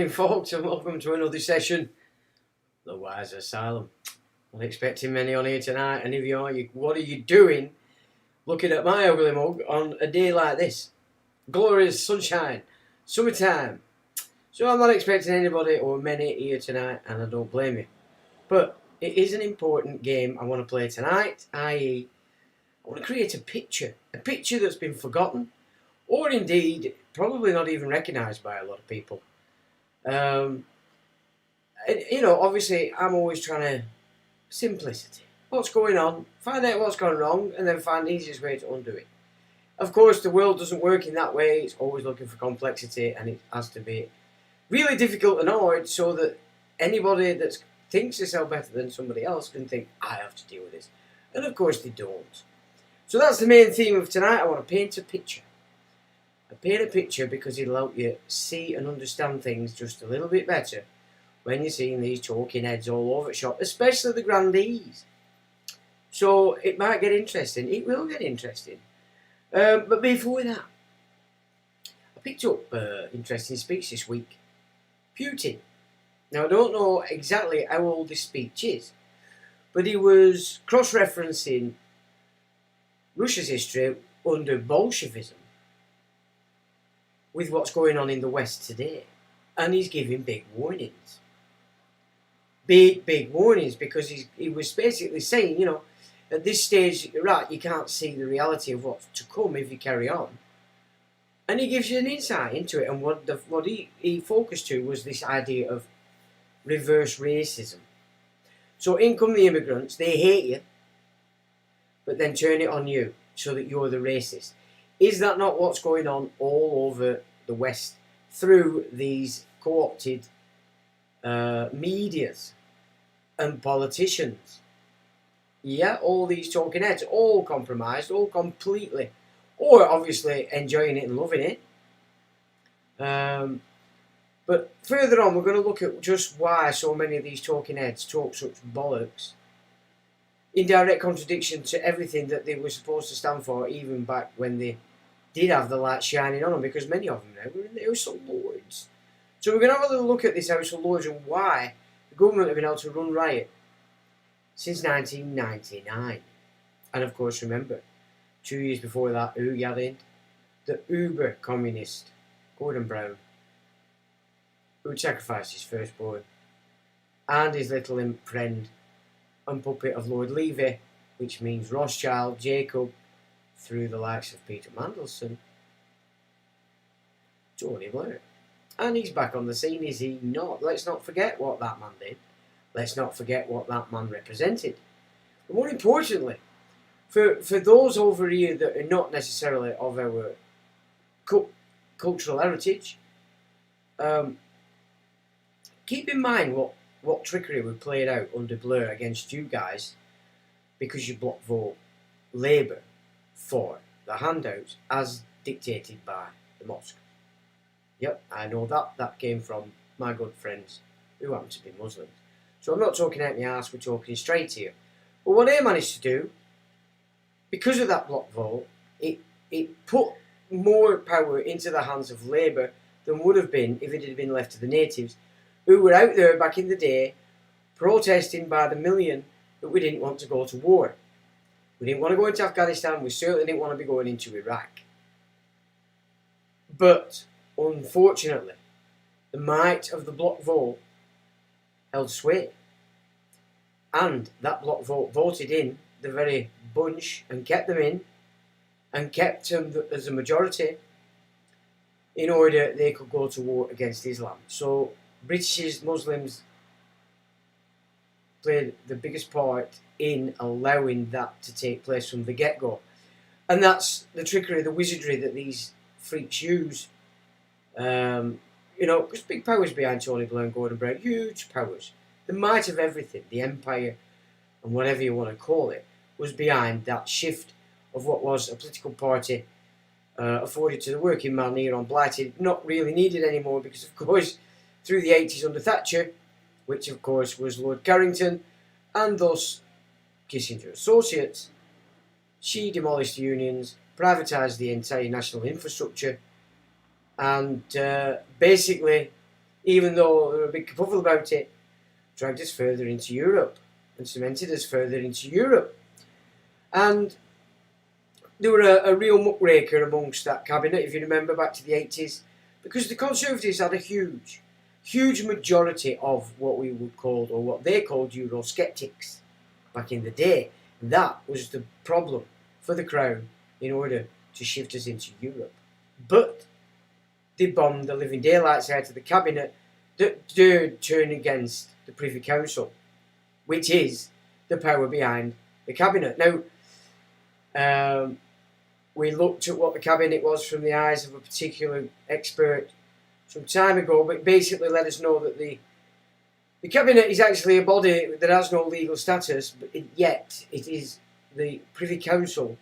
morning, folks, and welcome to another session of The Wise Asylum. I'm expecting many on here tonight, and if you are, what are you doing looking at my ugly mug on a day like this? Glorious sunshine, summertime. So I'm not expecting anybody or many here tonight, and I don't blame you. But it is an important game I want to play tonight, i.e. I want to create a picture that's been forgotten, or indeed probably not even recognised by a lot of people. Obviously I'm always trying to simplicity. What's going on? Find out what's gone wrong and then find the easiest way to undo it. Of course, the world doesn't work in that way. It's always looking for complexity, and it has to be really difficult and hard so that anybody that thinks themselves better than somebody else can think, I have to deal with this. And of course they don't. So that's the main theme of tonight. I want to paint a picture. I paint a picture because it'll help you see and understand things just a little bit better when you're seeing these talking heads all over the shop, especially the grandees. So it might get interesting. It will get interesting. But before that, I picked up an interesting speech this week. Putin. Now, I don't know exactly how old this speech is, but he was cross-referencing Russia's history under Bolshevism with what's going on in the West today. And he's giving big warnings. Big warnings, because he was basically saying, at this stage, right, you can't see the reality of what's to come if you carry on. And he gives you an insight into it. And what he focused to was this idea of reverse racism. So in come the immigrants, they hate you, but then turn it on you so that you're the racist. Is that not what's going on all over the West through these co-opted medias and politicians? Yeah, all these talking heads, all compromised, all completely, or obviously enjoying it and loving it. But further on, we're going to look at just why so many of these talking heads talk such bollocks, in direct contradiction to everything that they were supposed to stand for, even back when they did have the light shining on them, because many of them now were in the House of Lords. So we're going to have a little look at this House of Lords and why the government have been able to run riot since 1999. And of course, remember, 2 years before that, who you had in? The uber-communist Gordon Brown, who had sacrificed his firstborn and his little imp friend and puppet of Lord Levy, which means Rothschild, Jacob, through the likes of Peter Mandelson, Tony Blair. And he's back on the scene, is he not? Let's not forget what that man did. Let's not forget what that man represented. But more importantly, for those over here that are not necessarily of our cultural heritage, keep in mind what trickery we played out under Blair against you guys, because you block vote Labour for the handouts as dictated by the mosque. Yep, I know that came from my good friends who happen to be Muslims. So I'm not talking out my arse, we're talking straight here. But what they managed to do, because of that block vote, it put more power into the hands of Labour than would have been if it had been left to the natives, who were out there back in the day protesting by the million that we didn't want to go to war. We didn't want to go into Afghanistan, we certainly didn't want to be going into Iraq. But, unfortunately, the might of the block vote held sway. And that block vote voted in the very bunch and kept them in, and kept them as a majority in order they could go to war against Islam. So British Muslims played the biggest part in allowing that to take place from the get-go. And that's the trickery, the wizardry that these freaks use. Because big powers behind Tony Blair and Gordon Brown, huge powers. The might of everything, the empire, and whatever you want to call it, was behind that shift of what was a political party afforded to the working man here on Blighted, not really needed anymore, because of course through the 80s under Thatcher, which of course was Lord Carrington and thus Kissinger Associates, she demolished the unions, privatised the entire national infrastructure, and basically even though they were a big kerfuffle about it, dragged us further into Europe and cemented us further into Europe. And there were a real muckraker amongst that cabinet, if you remember back to the 80s, because the Conservatives had a huge majority of what we would call, or what they called, Eurosceptics back in the day. And that was the problem for the Crown in order to shift us into Europe. But they bombed the living daylights out of the cabinet that dared turn against the Privy Council, which is the power behind the cabinet. Now, we looked at what the cabinet was from the eyes of a particular expert some time ago, but basically let us know that the cabinet is actually a body that has no legal status, but yet it is the Privy Council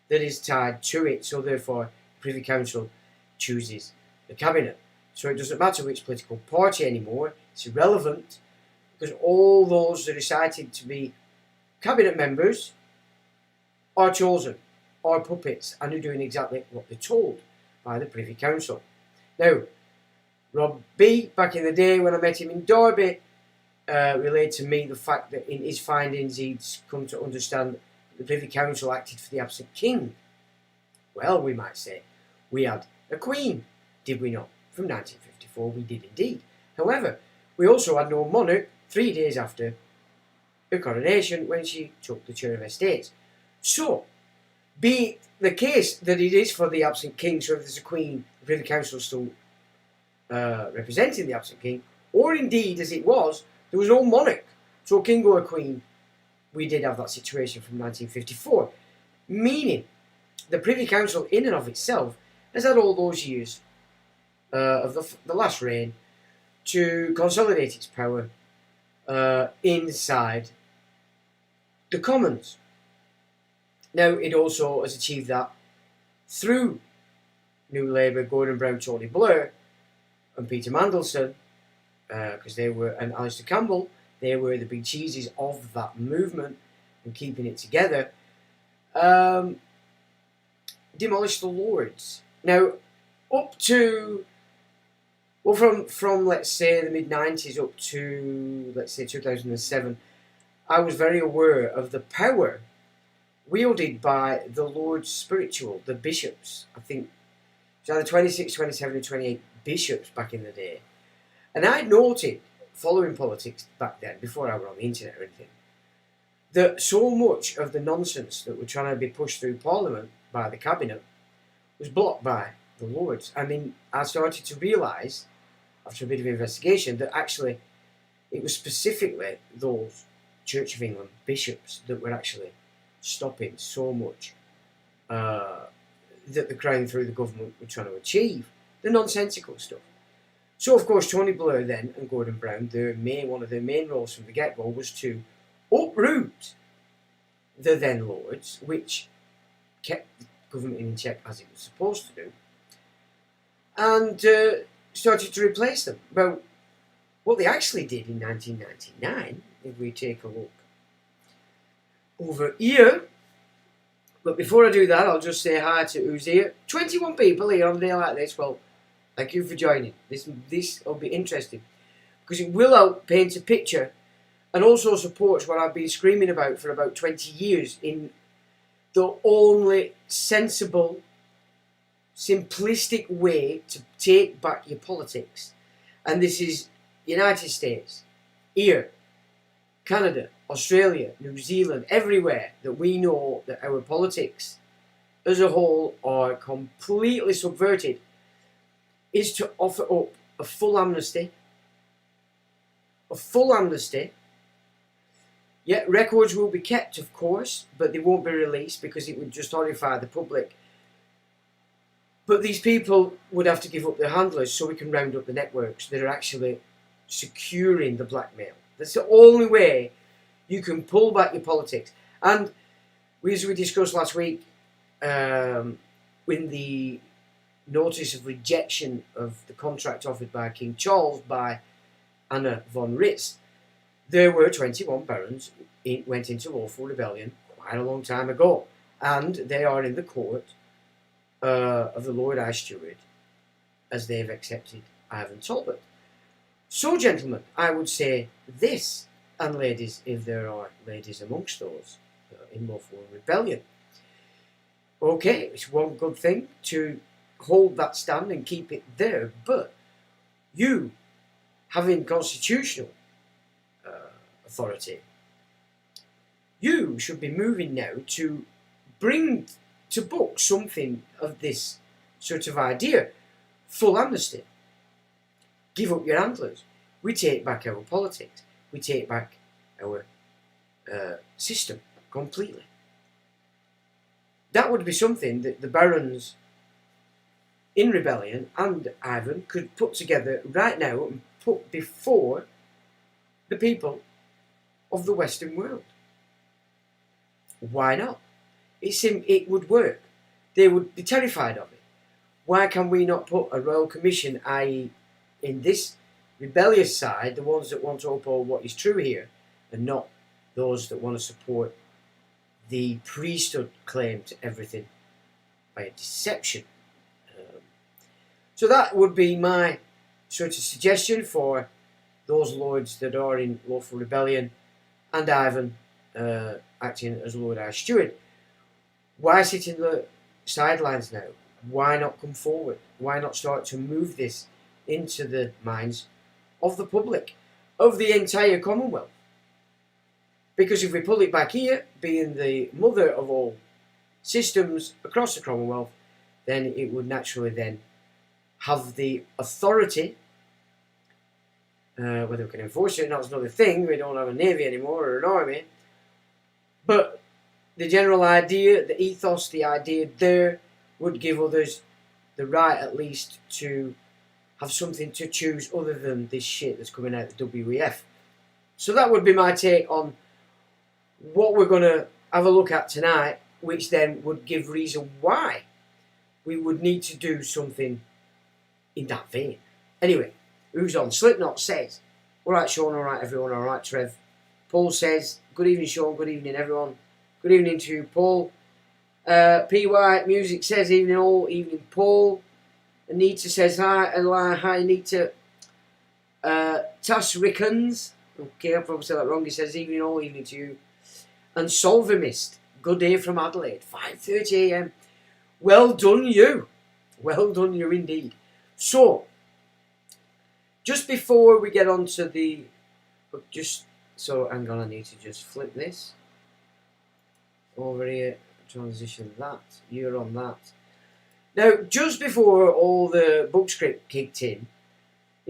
that is tied to it. So therefore, the Privy Council chooses the cabinet. So it doesn't matter which political party anymore. It's irrelevant, because all those that are cited to be cabinet members are chosen, are puppets, and are doing exactly what they're told by the Privy Council. Now, Rob B, back in the day when I met him in Derby, relayed to me the fact that in his findings he'd come to understand that the Privy Council acted for the absent king. Well, we might say, we had a queen, did we not? From 1954, we did indeed. However, we also had no monarch 3 days after her coronation, when she took the chair of estates. So, be it the case that it is for the absent king, so if there's a queen, the Privy Council still representing the absent king, or indeed, as it was, there was no monarch, so king or queen, we did have that situation from 1954, meaning the Privy Council in and of itself has had all those years of the last reign to consolidate its power inside the Commons. Now, it also has achieved that through New Labour, Gordon Brown, Tony Blair, and Peter Mandelson, because they were, and Alistair Campbell, they were the big cheeses of that movement and keeping it together. Demolished the Lords. Now, up to, well, from let's say the mid-90s up to, let's say, 2007, I was very aware of the power wielded by the Lords Spiritual, the bishops. I think it was either 26, 27 or 28 bishops back in the day. And I noted, following politics back then, before I were on the internet or anything, that so much of the nonsense that were trying to be pushed through Parliament by the Cabinet was blocked by the Lords. I mean, I started to realise, after a bit of investigation, that actually it was specifically those Church of England bishops that were actually stopping so much that the Crown through the government were trying to achieve. The nonsensical stuff. So, of course, Tony Blair then and Gordon Brown, one of their main roles from the get-go was to uproot the then Lords, which kept the government in check as it was supposed to do, and started to replace them. Well, what they actually did in 1999, if we take a look over here, but before I do that, I'll just say hi to who's here. 21 people here on a day like this. Well, thank you for joining. This will be interesting, because it will help paint a picture and also supports what I've been screaming about for about 20 years in the only sensible, simplistic way to take back your politics. And this is United States, here, Canada, Australia, New Zealand, everywhere that we know that our politics as a whole are completely subverted, is to offer up a full amnesty. A full amnesty. Yet records will be kept, of course, but they won't be released because it would just horrify the public. But these people would have to give up their handlers so we can round up the networks that are actually securing the blackmail. That's the only way you can pull back your politics. And as we discussed last week, when the notice of rejection of the contract offered by King Charles by Anna von Ritz, there were 21 barons went into lawful rebellion quite a long time ago, and they are in the court of the Lord High Steward, as they've accepted Ivan Talbot. So, gentlemen, I would say this, and ladies, if there are ladies amongst those in lawful rebellion. Okay, it's one good thing to hold that stand and keep it there, but you, having constitutional authority, you should be moving now to bring to book something of this sort of idea. Full amnesty. Give up your antlers. We take back our politics. We take back our system completely. That would be something that the barons in rebellion and Ivan could put together right now and put before the people of the Western world. Why not? It would work. They would be terrified of it. Why can we not put a royal commission, i.e. in this rebellious side, the ones that want to uphold what is true here, and not those that want to support the priesthood claim to everything by a deception. So that would be my sort of suggestion for those lords that are in lawful rebellion and Ivan acting as Lord High Steward. Why sit in the sidelines now? Why not come forward? Why not start to move this into the minds of the public, of the entire Commonwealth? Because if we pull it back here, being the mother of all systems across the Commonwealth, then it would naturally then have the authority. Whether we can enforce it, that's another thing. We don't have a navy anymore or an army. But the general idea, the ethos, the idea there would give others the right at least to have something to choose other than this shit that's coming out of the WEF. So that would be my take on what we're going to have a look at tonight, which then would give reason why we would need to do something in that vein. Anyway, who's on? Slipknot says, alright Sean, alright everyone, alright Trev. Paul says, good evening Sean, good evening everyone. Good evening to you, Paul. PY Music says, evening all, evening Paul. Anita says, hi Anita. Tash Rickens, okay, I probably said that wrong, he says, evening all, evening to you. And Solvimist, good day from Adelaide, 5:30 AM. Well done you. Well done you indeed. So, just before we get on to the... hang on, I need to just flip this. Over here, transition that. You're on that. Now, just before all the book script kicked in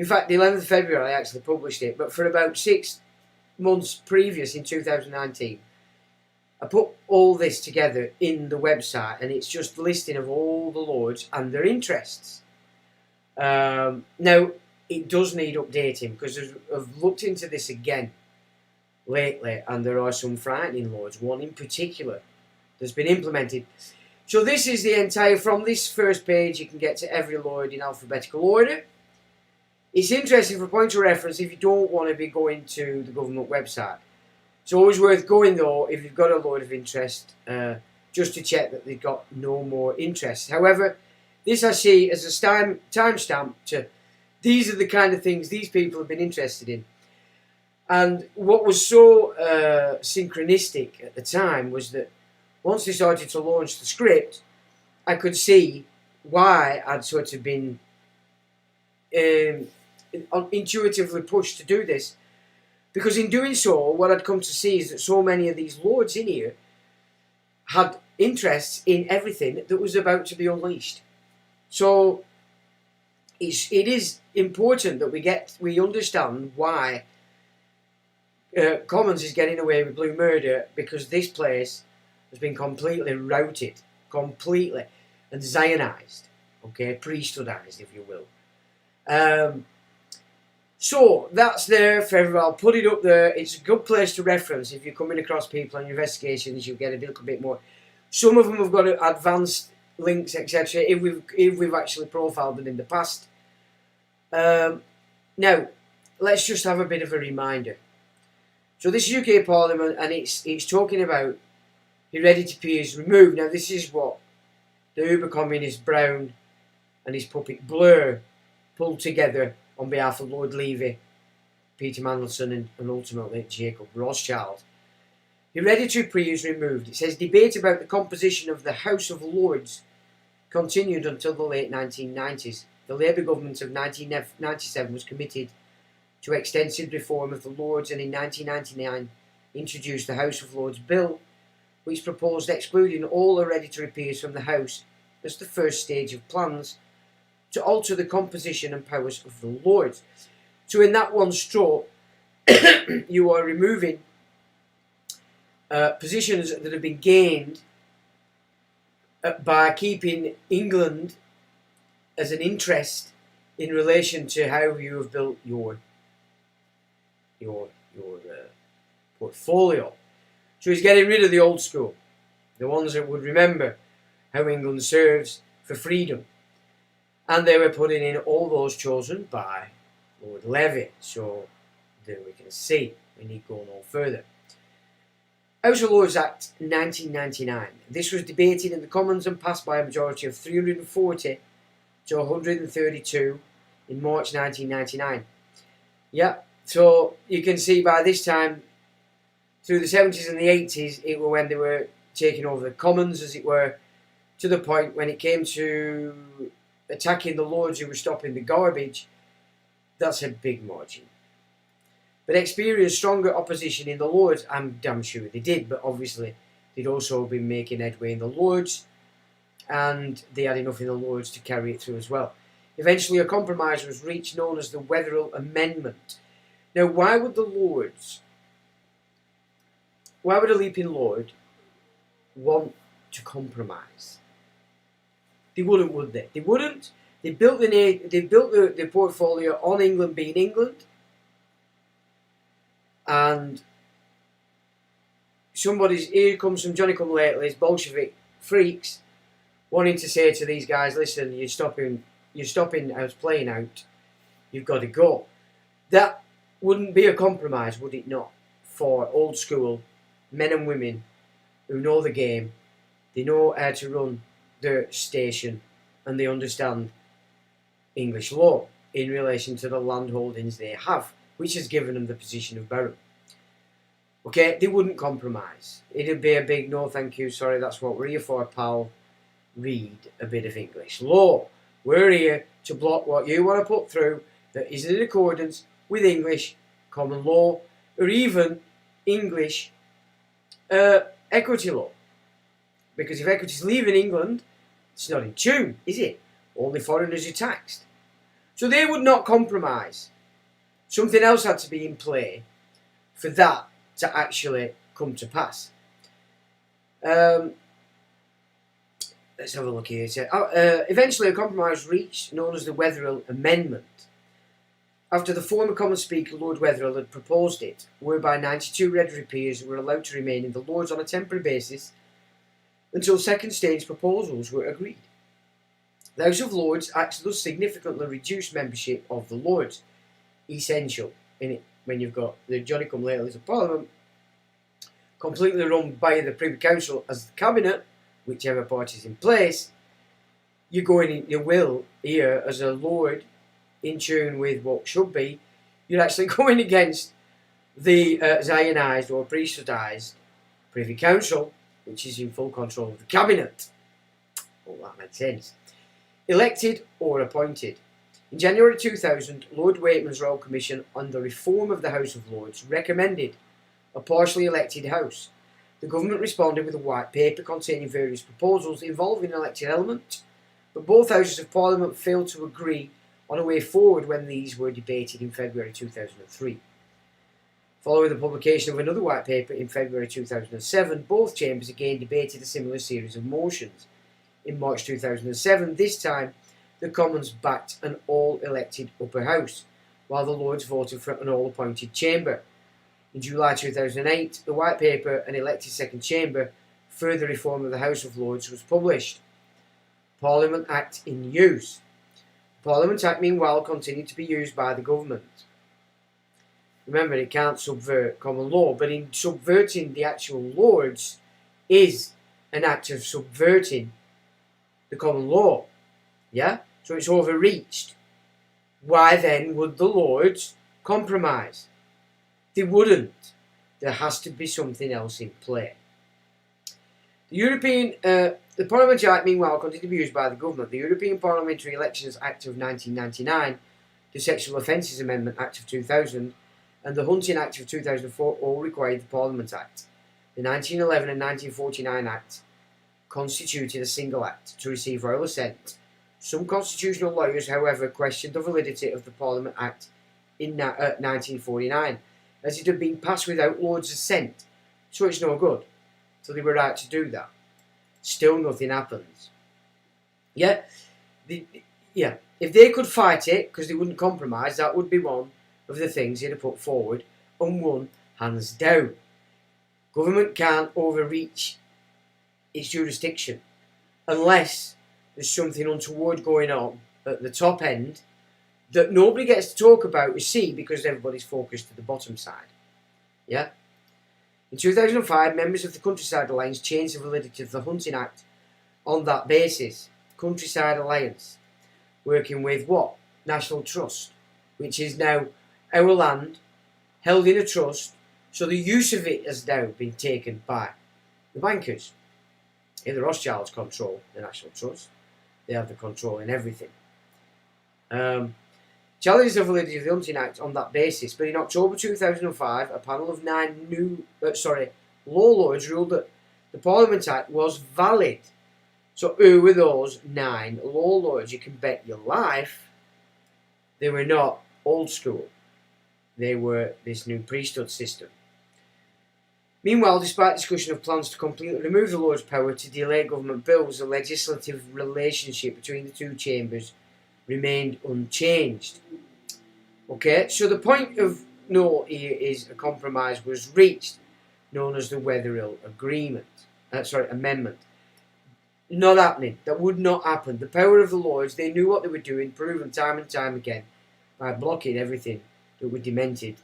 fact, the 11th of February I actually published it, but for about 6 months previous in 2019, I put all this together in the website, and it's just a listing of all the lords and their interests. Now, it does need updating, because I've looked into this again lately, and there are some frightening lords, one in particular that's been implemented. So this is the entire, from this first page you can get to every lord in alphabetical order. It's interesting for point of reference if you don't want to be going to the government website. It's always worth going though if you've got a lord of interest, just to check that they've got no more interest. However, this I see as a timestamp to these are the kind of things these people have been interested in. And what was so synchronistic at the time was that once they started to launch the script, I could see why I'd sort of been intuitively pushed to do this. Because in doing so, what I'd come to see is that so many of these lords in here had interests in everything that was about to be unleashed. So it is important that we understand why Commons is getting away with blue murder, because this place has been completely routed, completely, and Zionized, okay, priesthoodized, if you will. So that's there for everyone. I'll put it up there. It's a good place to reference if you're coming across people on your investigations. You'll get a little bit more. Some of them have got advanced links, etc. If we've actually profiled them in the past. Now, let's just have a bit of a reminder. So this is UK Parliament, and it's talking about hereditary peers removed. Now this is what the uber communist Brown and his puppet Blur pulled together on behalf of Lord Levy Peter Mandelson and ultimately Jacob Rothschild. Hereditary peers removed. It says debate about the composition of the House of Lords continued until the late 1990s. The Labour government of 1997 was committed to extensive reform of the Lords, and in 1999 introduced the House of Lords Bill, which proposed excluding all hereditary peers from the House as the first stage of plans to alter the composition and powers of the Lords. So in that one stroke, you are removing positions that have been gained by keeping England as an interest in relation to how you have built your portfolio. So he's getting rid of the old school, the ones that would remember how England serves for freedom. And they were putting in all those chosen by Lord Levy. So there we can see, we need go no further. House of Lords Act 1999. This was debated in the Commons and passed by a majority of 340 to 132 in March 1999. Yeah, so you can see by this time, through the 70s and the 80s, it were when they were taking over the Commons, as it were, to the point when it came to attacking the Lords who were stopping the garbage. That's a big margin. But experienced stronger opposition in the Lords. I'm damn sure they did, but obviously they'd also been making headway in the Lords, and they had enough in the Lords to carry it through as well. Eventually a compromise was reached known as the Wetherill Amendment. Now, why would the Lords, why would a leaping Lord want to compromise? They wouldn't, would they? They wouldn't. They built the portfolio on England being England, and here comes some Johnny-come-latelys, Bolshevik freaks, wanting to say to these guys, listen, you're stopping us playing out, you've got to go. That wouldn't be a compromise, would it not, for old school men and women who know the game, they know how to run their station, and they understand English law in relation to the land holdings they have, which has given them the position of Baron. Okay, they wouldn't compromise. It'd be a big no thank you, sorry, that's what we're here for, pal. Read a bit of English law. We're here to block what you want to put through that is in accordance with English common law, or even English equity law. Because if equity's leaving England, it's not in tune, is it? Only foreigners are taxed. So they would not compromise. Something else had to be in play for that to actually come to pass. Let's have a look here. Eventually a compromise reached known as the Wetherill Amendment. After the former Common Speaker, Lord Wetherill, had proposed it, whereby 92 hereditary peers were allowed to remain in the Lords on a temporary basis until second stage proposals were agreed. The House of Lords Act thus significantly reduced membership of the Lords, essential in it when you've got the Johnny-come-latelys of Parliament completely run by the Privy Council as the Cabinet, whichever party's in place. You're going in your will here as a Lord in tune with what should be. You're actually going against the Zionised or priesthoodised Privy Council, which is in full control of the Cabinet. All that makes sense. Elected or appointed. In January 2000, Lord Wakeman's Royal Commission on the Reform of the House of Lords recommended a partially elected House. The government responded with a white paper containing various proposals involving an elected element, but both Houses of Parliament failed to agree on a way forward when these were debated in February 2003. Following the publication of another white paper in February 2007, both chambers again debated a similar series of motions. In March 2007, this time, the Commons backed an all-elected upper house, while the Lords voted for an all-appointed chamber. In July 2008, the white paper, an elected second chamber, further reform of the House of Lords was published. Parliament Act in use. The Parliament Act, meanwhile, continued to be used by the government. Remember, it can't subvert common law, but in subverting the actual Lords is an act of subverting the common law. Yeah? So it's overreached. Why then would the Lords compromise. They wouldn't. There has to be something else in play. The Parliamentary Act, meanwhile, continued to be used by the government. The European Parliamentary Elections Act of 1999, the Sexual Offences Amendment Act of 2000, and the Hunting Act of 2004 all required the Parliament Act. The 1911 and 1949 Act constituted a single act to receive royal assent. Some constitutional lawyers, however, questioned the validity of the Parliament Act in 1949, as it had been passed without Lords' assent, so it's no good. So they were right to do that. Still nothing happens. If they could fight it, because they wouldn't compromise, that would be one of the things they'd have put forward and won hands down. Government can't overreach its jurisdiction unless there's something untoward going on at the top end that nobody gets to talk about or see because everybody's focused to the bottom side. Yeah? In 2005, members of the Countryside Alliance changed the validity of the Hunting Act on that basis. Countryside Alliance, working with what? National Trust, which is now our land, held in a trust, so the use of it has now been taken by the bankers. The Rothschilds control the National Trust. They have the control in everything. Challenged the validity of the Hunting Act on that basis, but in October 2005, a panel of 9 law lords ruled that the Parliament Act was valid. So who were those 9 law lords? You can bet your life they were not old school. They were this new priesthood system. Meanwhile, despite discussion of plans to completely remove the Lords' power to delay government bills, the legislative relationship between the two chambers remained unchanged. Okay, so the point of note here is a compromise was reached, known as the Wetherill Amendment. Not happening. That would not happen. The power of the Lords, they knew what they were doing, proven time and time again, by blocking everything that was demented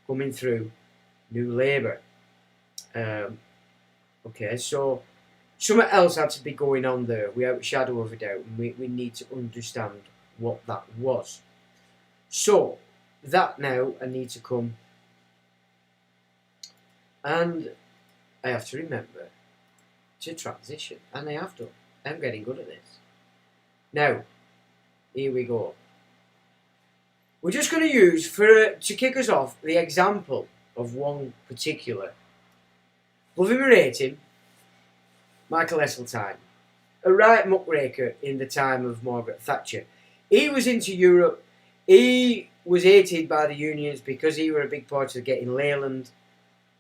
coming through New Labour. So something else had to be going on there, without a shadow of a doubt, and we need to understand what that was. So, that now I need to come and I have to remember to transition, and I have done. I'm getting good at this. Now, here we go. We're just going to use, to kick us off, the example of one particular. Love him or hate him, Michael Heseltine, a right muckraker in the time of Margaret Thatcher. He was into Europe. He was hated by the unions because he were a big part of getting Leyland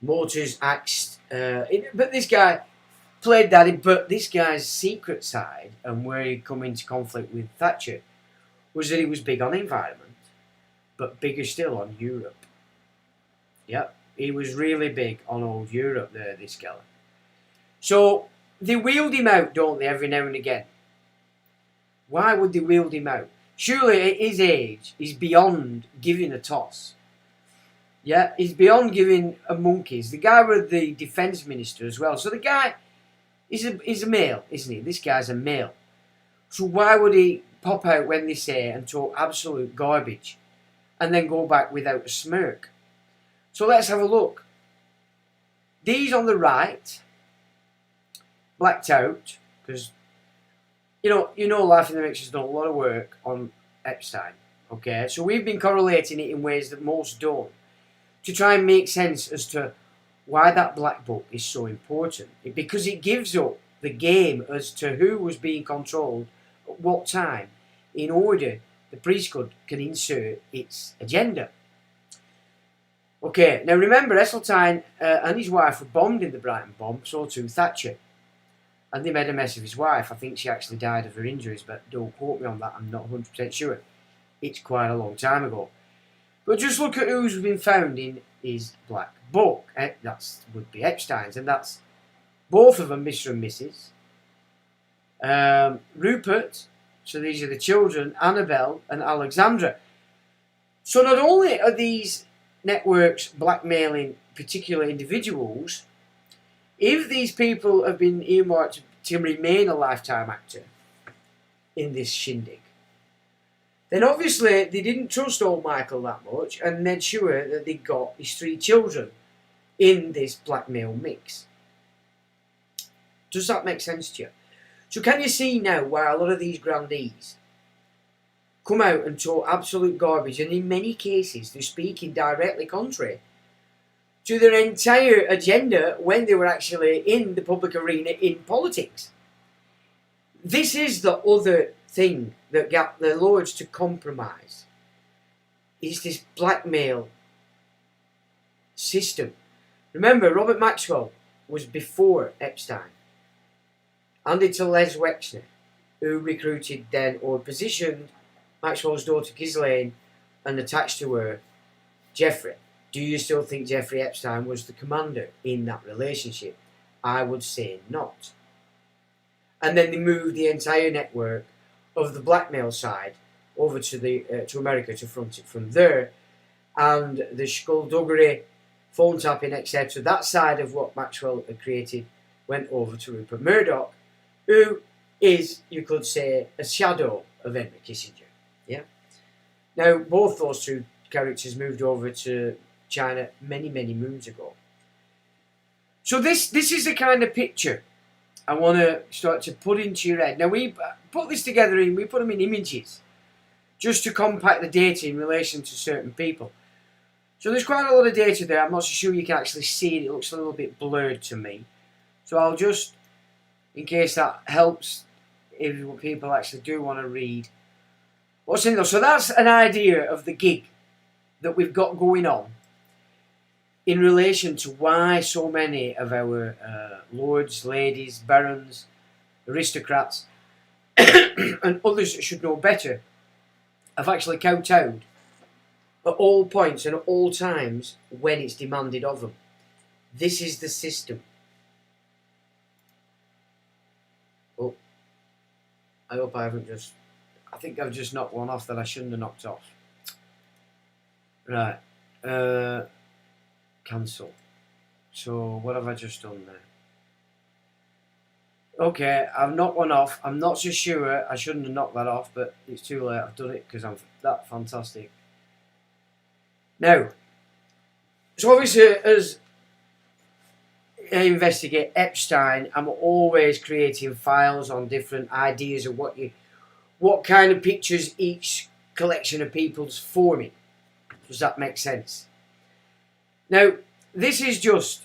Motors axed. But this guy played that. But this guy's secret side, and where he come into conflict with Thatcher, was that he was big on the environment, but bigger still on Europe. Yep. He was really big on old Europe there, this guy. So, they wheeled him out, don't they, every now and again? Why would they wheel him out? Surely, at his age, he's beyond giving a toss. Yeah, he's beyond giving a monkeys. The guy was the defence minister as well. So the guy is a male, isn't he? This guy's a male. So why would he pop out when they say and talk absolute garbage and then go back without a smirk? So let's have a look. These on the right, blacked out, because you know, Life in the Mix has done a lot of work on Epstein. Okay, so we've been correlating it in ways that most don't, to try and make sense as to why that black book is so important. Because it gives up the game as to who was being controlled at what time, in order the priesthood can insert its agenda. Okay, now remember, Heseltine and his wife were bombed in the Brighton bomb, so too Thatcher. And they made a mess of his wife. I think she actually died of her injuries, but don't quote me on that, I'm not 100% sure. It's quite a long time ago. But just look at who's been found in his black book. That would be Epstein's, and that's both of them, Mr. and Mrs. Rupert, so these are the children, Annabelle and Alexandra. So not only are these networks blackmailing particular individuals, if these people have been earmarked to remain a lifetime actor in this shindig, Then obviously they didn't trust old Michael that much and made sure that they got his 3 children in this blackmail mix. Does that make sense to you? So can you see now why a lot of these grandees come out and talk absolute garbage, and in many cases they're speaking directly contrary to their entire agenda when they were actually in the public arena in politics? This is the other thing that got the lords to compromise, is this blackmail system. Remember, Robert Maxwell was before Epstein, handed to Les Wexner, who recruited then or positioned Maxwell's daughter Ghislaine and attached to her Jeffrey. Do you still think Jeffrey Epstein was the commander in that relationship? I would say not. And then they moved the entire network of the blackmail side over to America to front it from there, and the skullduggery, phone tapping, etc. That side of what Maxwell had created went over to Rupert Murdoch, who is, you could say, a shadow of Henry Kissinger. Yeah. Now, both those 2 characters moved over to China many, many moons ago. So this is the kind of picture I want to start to put into your head. Now, we put this together we put them in images just to compact the data in relation to certain people. So there's quite a lot of data there. I'm not so sure you can actually see it. It looks a little bit blurred to me. So I'll just, in case that helps, if people actually do want to read what's in there. So that's an idea of the gig that we've got going on in relation to why so many of our lords, ladies, barons, aristocrats, and others that should know better have actually kowtowed at all points and at all times when it's demanded of them. This is the system. Oh, I hope I haven't just... I think I've just knocked one off that I shouldn't have knocked off. Right. Cancel. So what have I just done there? Okay, I've knocked one off. I'm not so sure. I shouldn't have knocked that off, but it's too late. I've done it because I'm that fantastic. Now, so obviously as I investigate Epstein, I'm always creating files on different ideas of what kind of pictures each collection of people's forming. Does that make sense? Now, this is just,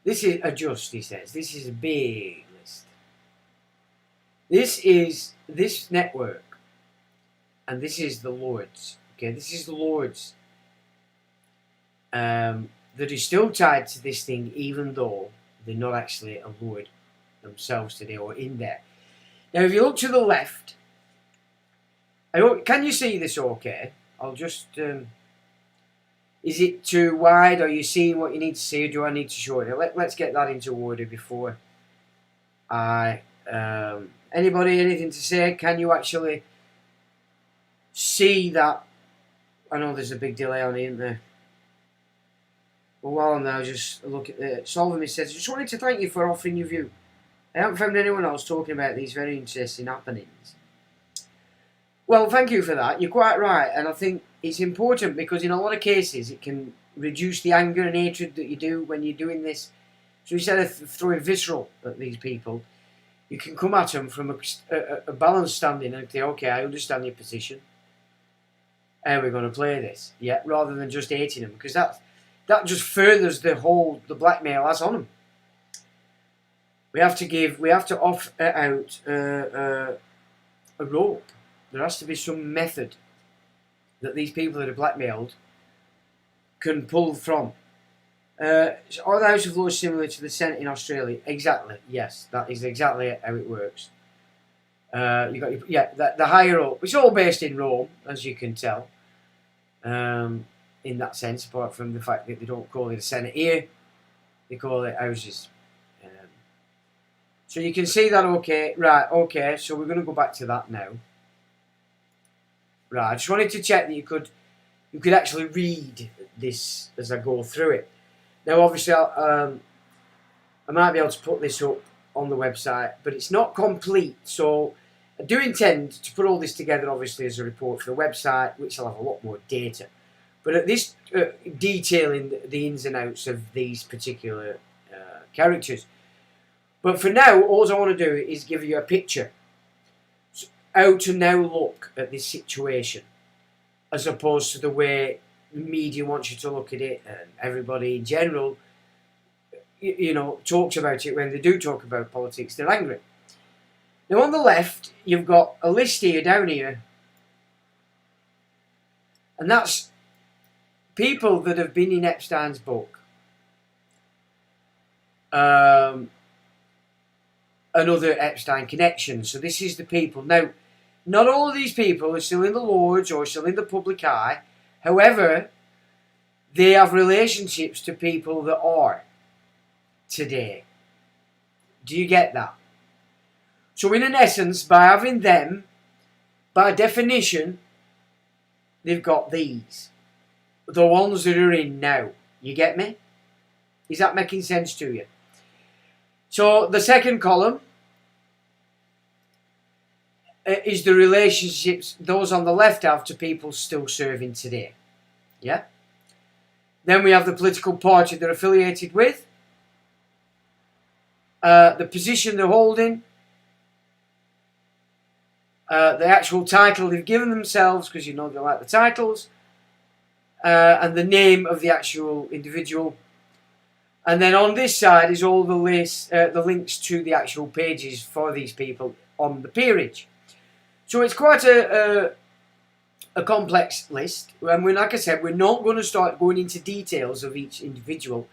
this is a just, he says. This is a big list. This is this network, and this is the Lord's. Okay, this is the Lord's. That is still tied to this thing, even though they're not actually a Lord themselves today or in there. Now, if you look to the left, can you see this okay? I'll just... is it too wide? Are you seeing what you need to see? Or do I need to show it? Let's get that into order before I... anybody, anything to say? Can you actually see that? I know there's a big delay on it, isn't there? Well, while I'm now just look at the... Solving says, just wanted to thank you for offering your view. I haven't found anyone else talking about these very interesting happenings. Well, thank you for that. You're quite right, and I think it's important because in a lot of cases it can reduce the anger and hatred that you do when you're doing this. So instead of throwing visceral at these people, you can come at them from a balanced standing and say, okay, I understand your position, and we're going to play this, yeah, rather than just hating them, because that just furthers the blackmail has on them. We have to offer out a rope. There has to be some method that these people that are blackmailed can pull from. Are the House of Lords similar to the Senate in Australia? Exactly. Yes, that is exactly how it works. You got the higher up. It's all based in Rome, as you can tell. In that sense, apart from the fact that they don't call it a Senate here, they call it houses. So you can see that, okay, right, okay, so we're going to go back to that now. Right, I just wanted to check that you could actually read this as I go through it. Now, obviously, I might be able to put this up on the website, but it's not complete, so I do intend to put all this together, obviously, as a report for the website, which will have a lot more data. But at this detailing the ins and outs of these particular characters. But for now, all I want to do is give you a picture. How to now look at this situation, as opposed to the way the media wants you to look at it, and everybody in general, you know, talks about it. When they do talk about politics, they're angry. Now on the left, you've got a list here, down here, and that's people that have been in Epstein's book. And other Epstein connections. So this is the people. Now, not all of these people are still in the Lords or still in the public eye. However, they have relationships to people that are today. Do you get that? So in an essence, by having them, by definition, they've got these. The ones that are in now. You get me? Is that making sense to you? So the second column is the relationships those on the left have to people still serving today. Yeah? Then we have the political party they're affiliated with, the position they're holding, the actual title they've given themselves, because you know they like the titles, and the name of the actual individual. And then on this side is all the links to the actual pages for these people on the peerage. So it's quite a complex list. And like I said, we're not going to start going into details of each individual.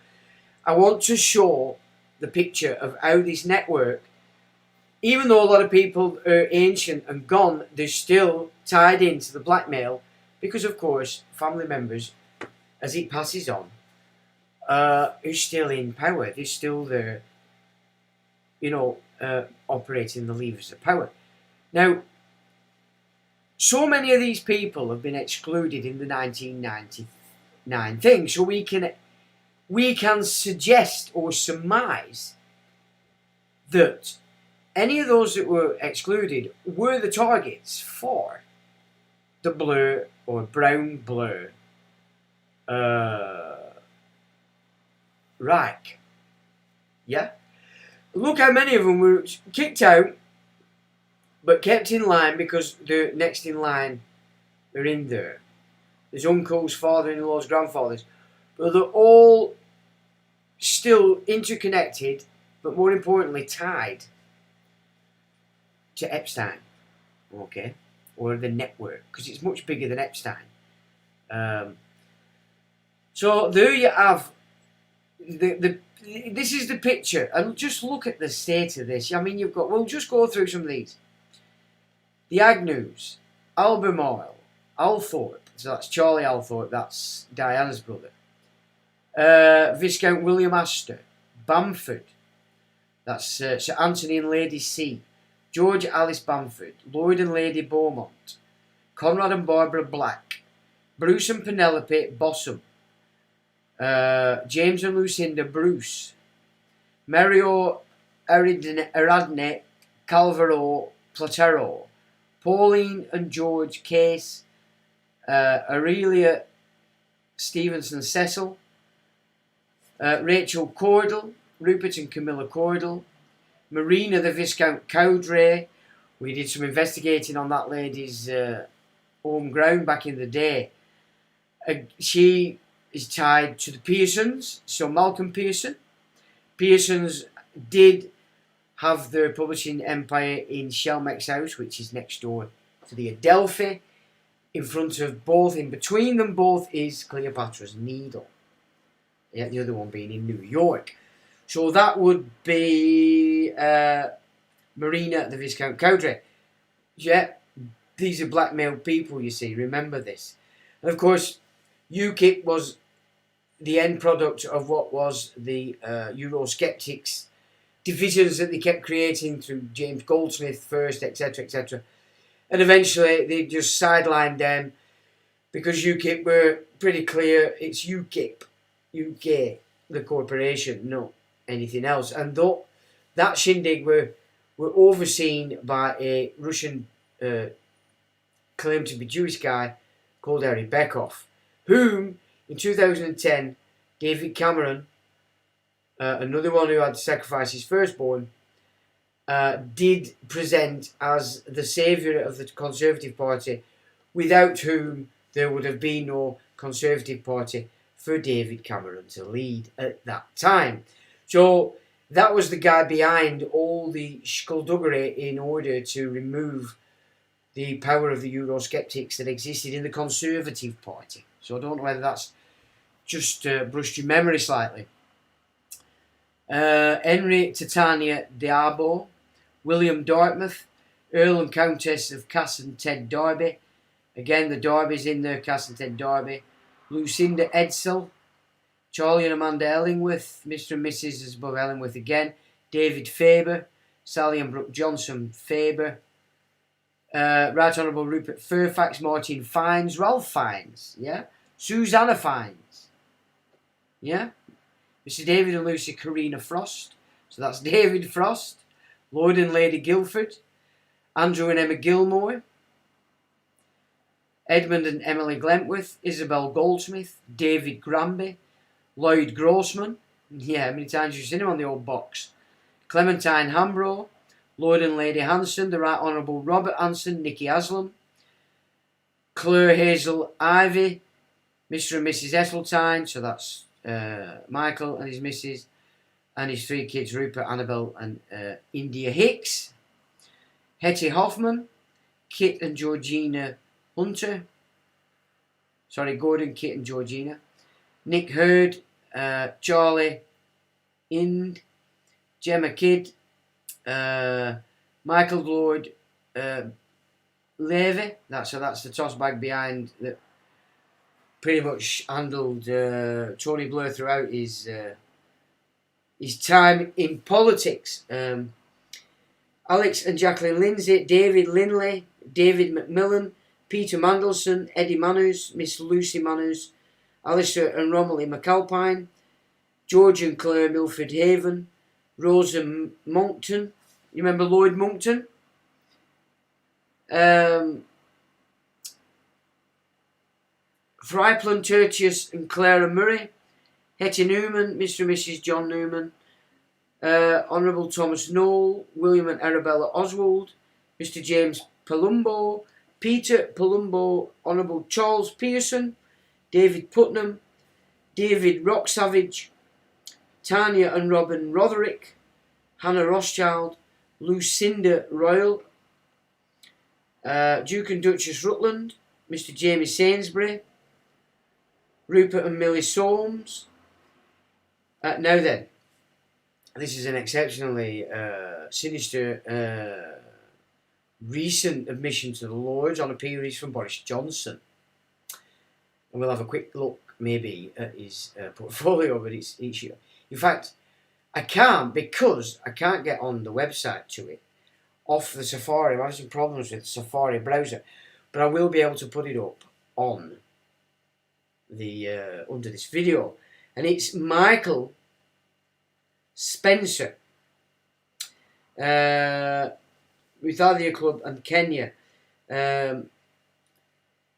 I want to show the picture of how this network, even though a lot of people are ancient and gone, they're still tied into the blackmail because, of course, family members, as it passes on, who's still in power. They're still there, you know, operating the levers of power. Now, so many of these people have been excluded in the 1999 thing, so we can suggest or surmise that any of those that were excluded were the targets for the blur or brown blur Reich. Yeah? Look how many of them were kicked out but kept in line because the next in line are in there. There's uncles, father-in-laws, grandfathers. But they're all still interconnected, but more importantly tied to Epstein. Okay? Or the network, because it's much bigger than Epstein. So there you have this is the picture, and just look at the state of this. I mean, we'll just go through some of these. The Agnews, Albemarle, Althorpe, so that's Charlie Althorpe, that's Diana's brother. Viscount William Astor, Bamford, that's Sir Anthony and Lady C, George Alice Bamford, Lord and Lady Beaumont, Conrad and Barbara Black, Bruce and Penelope Bossum, James and Lucinda Bruce, Mario Aradne Calvaro Platero, Pauline and George Case, Aurelia Stevenson Cecil, Rachel Cordell, Rupert and Camilla Cordell, Marina the Viscount Cowdray. We did some investigating on that lady's home ground back in the day. She is tied to the Pearsons, so Malcolm Pearson. Pearsons did have their publishing empire in Shelmex House, which is next door to the Adelphi. In front of both, in between them both, is Cleopatra's Needle. Yeah, the other one being in New York. So that would be Marina the Viscount Cowdray. Yeah, these are blackmail people, you see. Remember this. And of course, UKIP was the end product of what was the Eurosceptics divisions that they kept creating through James Goldsmith first, etc., etc. And eventually they just sidelined them because UKIP were pretty clear it's UKIP, UK, the corporation, not anything else. And though that shindig were were overseen by a Russian claimed to be Jewish guy called Eric Beckhoff, whom in 2010 David Cameron, another one who had to sacrifice his firstborn, did present as the saviour of the Conservative Party, without whom there would have been no Conservative Party for David Cameron to lead at that time. So that was the guy behind all the skullduggery in order to remove the power of the Eurosceptics that existed in the Conservative Party. So I don't know whether that's just brushed your memory slightly. Henry Titania Diabo, William Dartmouth, Earl and Countess of Cass and Ted Derby. Again, the Derby's in there, Cass and Ted Derby. Lucinda Edsel, Charlie and Amanda Ellingworth, Mr. and Mrs. as above Ellingworth again. David Faber, Sally and Brooke Johnson Faber. Right Honourable Rupert Fairfax, Martin Fiennes, Ralph Fiennes, yeah. Susanna Fiennes, yeah. Mr. David and Lucy Karina Frost, so that's David Frost. Lord and Lady Guildford, Andrew and Emma Gilmore, Edmund and Emily Glentworth, Isabel Goldsmith, David Granby, Lloyd Grossman, yeah, how many times have you seen him on the old box? Clementine Hambro, Lord and Lady Hanson, the Right Honourable Robert Hanson, Nicky Haslam, Claire Hazel Ivy, Mr. and Mrs. Esseltine, so that's Michael and his missus, and his three kids, Rupert, Annabelle and India Hicks, Hetty Hoffman, Kit and Georgina Hunter, Gordon, Kit and Georgina, Nick Hurd, Charlie Ind, Gemma Kidd, Michael Lord Levy, that's the toss bag behind that pretty much handled Tony Blair throughout his time in politics. Alex and Jacqueline Lindsay, David Linley, David McMillan, Peter Mandelson, Eddie Manus, Miss Lucy Manus, Alistair and Romilly McAlpine, George and Claire Milford Haven, Rosa Monckton. You remember Lloyd Monckton? Fryplan, Tertius and Clara Murray, Hetty Newman, Mr. and Mrs. John Newman, Honourable Thomas Knoll, William and Arabella Oswald, Mr. James Palumbo, Peter Palumbo, Honourable Charles Pearson, David Putnam, David Rocksavage, Tanya and Robin Roderick, Hannah Rothschild, Lucinda Royal, Duke and Duchess Rutland, Mr. Jamie Sainsbury, Rupert and Millie Solmes. Now then, this is an exceptionally sinister recent admission to the Lords on a peerage from Boris Johnson. And we'll have a quick look maybe at his portfolio, but it's in fact, I can't, because I can't get on the website to it off the Safari. I'm having some problems with the Safari browser, but I will be able to put it up on the under this video. And it's Michael Spencer, Ruthadia Club and Kenya. But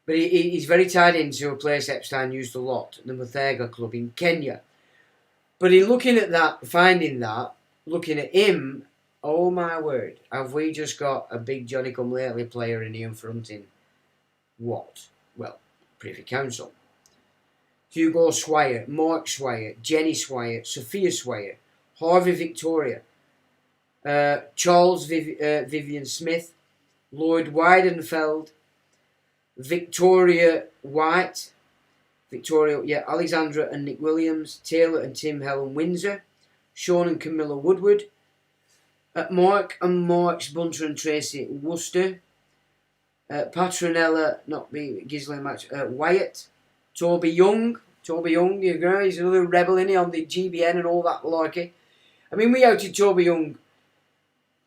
he's very tied into a place Epstein used a lot, the Muthaiga Club in Kenya. But in looking at that, finding that, looking at him, oh my word, have we just got a big Johnny Come Lately player in here fronting what? Well, Privy Council. Hugo Swire, Mark Swire, Jenny Swire, Sophia Swire, Harvey Victoria, Charles Vivian Smith, Lord Weidenfeld, Victoria White, Alexandra and Nick Williams, Taylor and Tim Helen Windsor, Sean and Camilla Woodward, Mark and Mark's Bunter and Tracy Worcester, Patronella, not me, Ghislaine Match, Wyatt, Toby Young, you know, he's another rebel in on the GBN and all that malarkey. I mean, we outed Toby Young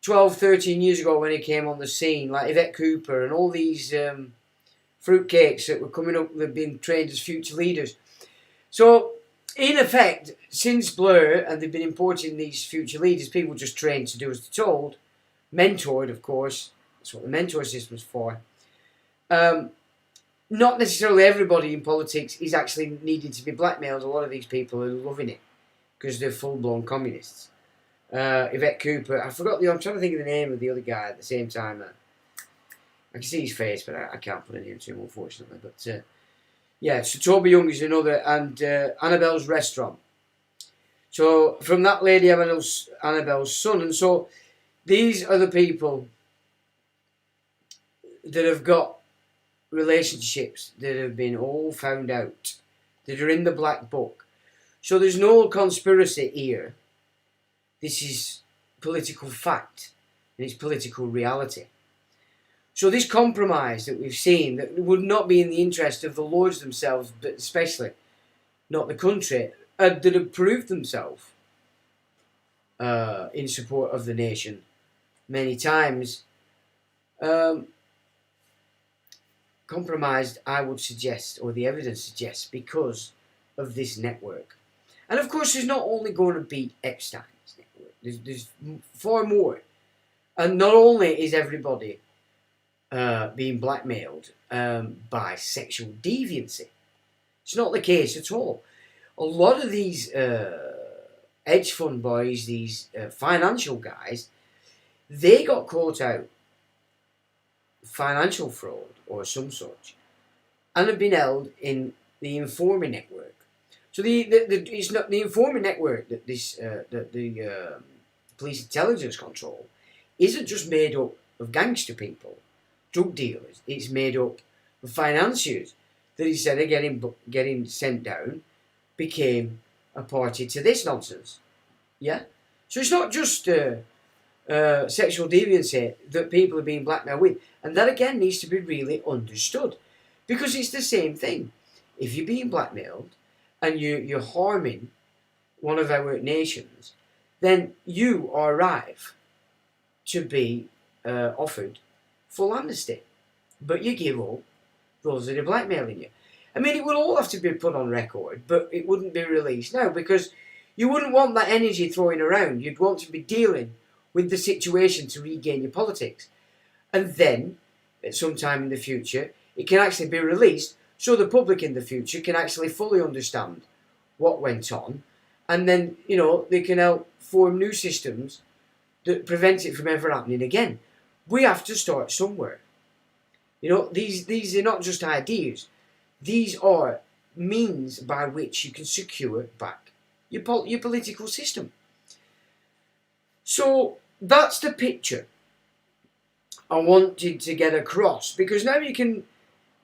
12, 13 years ago when he came on the scene, like Yvette Cooper and all these fruitcakes that were coming up, they've been trained as future leaders. So, in effect, since Blair, and they've been importing these future leaders, people just trained to do as they're told, mentored, of course. That's what the mentor system's for. Not necessarily everybody in politics is actually needed to be blackmailed. A lot of these people are loving it because they're full-blown communists. Yvette Cooper, I'm trying to think of the name of the other guy at the same time. I can see his face, but I can't put a name to him, unfortunately. But yeah, so Toby Young is another, and Annabelle's Restaurant. So from that lady, Annabelle's son, and so these are the people that have got relationships that have been all found out, that are in the black book. So there's no conspiracy here. This is political fact, and it's political reality. So this compromise that we've seen, that would not be in the interest of the lords themselves, but especially not the country, that have proved themselves in support of the nation many times, compromised, I would suggest, or the evidence suggests, because of this network. And of course, there's not only going to be Epstein's network, there's far more. And not only is everybody being blackmailed by sexual deviancy, it's not the case at all. A lot of these hedge fund boys, these financial guys, they got caught out financial fraud or some such, and have been held in the Informer network. So it's not the Informer network that the police intelligence control isn't just made up of gangster people, drug dealers. It's made up of financiers that instead of getting sent down, became a party to this nonsense. Yeah? So it's not just sexual deviancy that people are being blackmailed with. And that again needs to be really understood. Because it's the same thing. If you're being blackmailed and you're harming one of our nations, then you are right to be offered full amnesty. But you give up those that are blackmailing you. I mean, it would all have to be put on record, but it wouldn't be released now, because you wouldn't want that energy throwing around. You'd want to be dealing with the situation to regain your politics. And then, at some time in the future, it can actually be released so the public in the future can actually fully understand what went on. And then, you know, they can help form new systems that prevent it from ever happening again. We have to start somewhere. You know, these are not just ideas. These are means by which you can secure back your political system. So that's the picture I wanted to get across, because now you can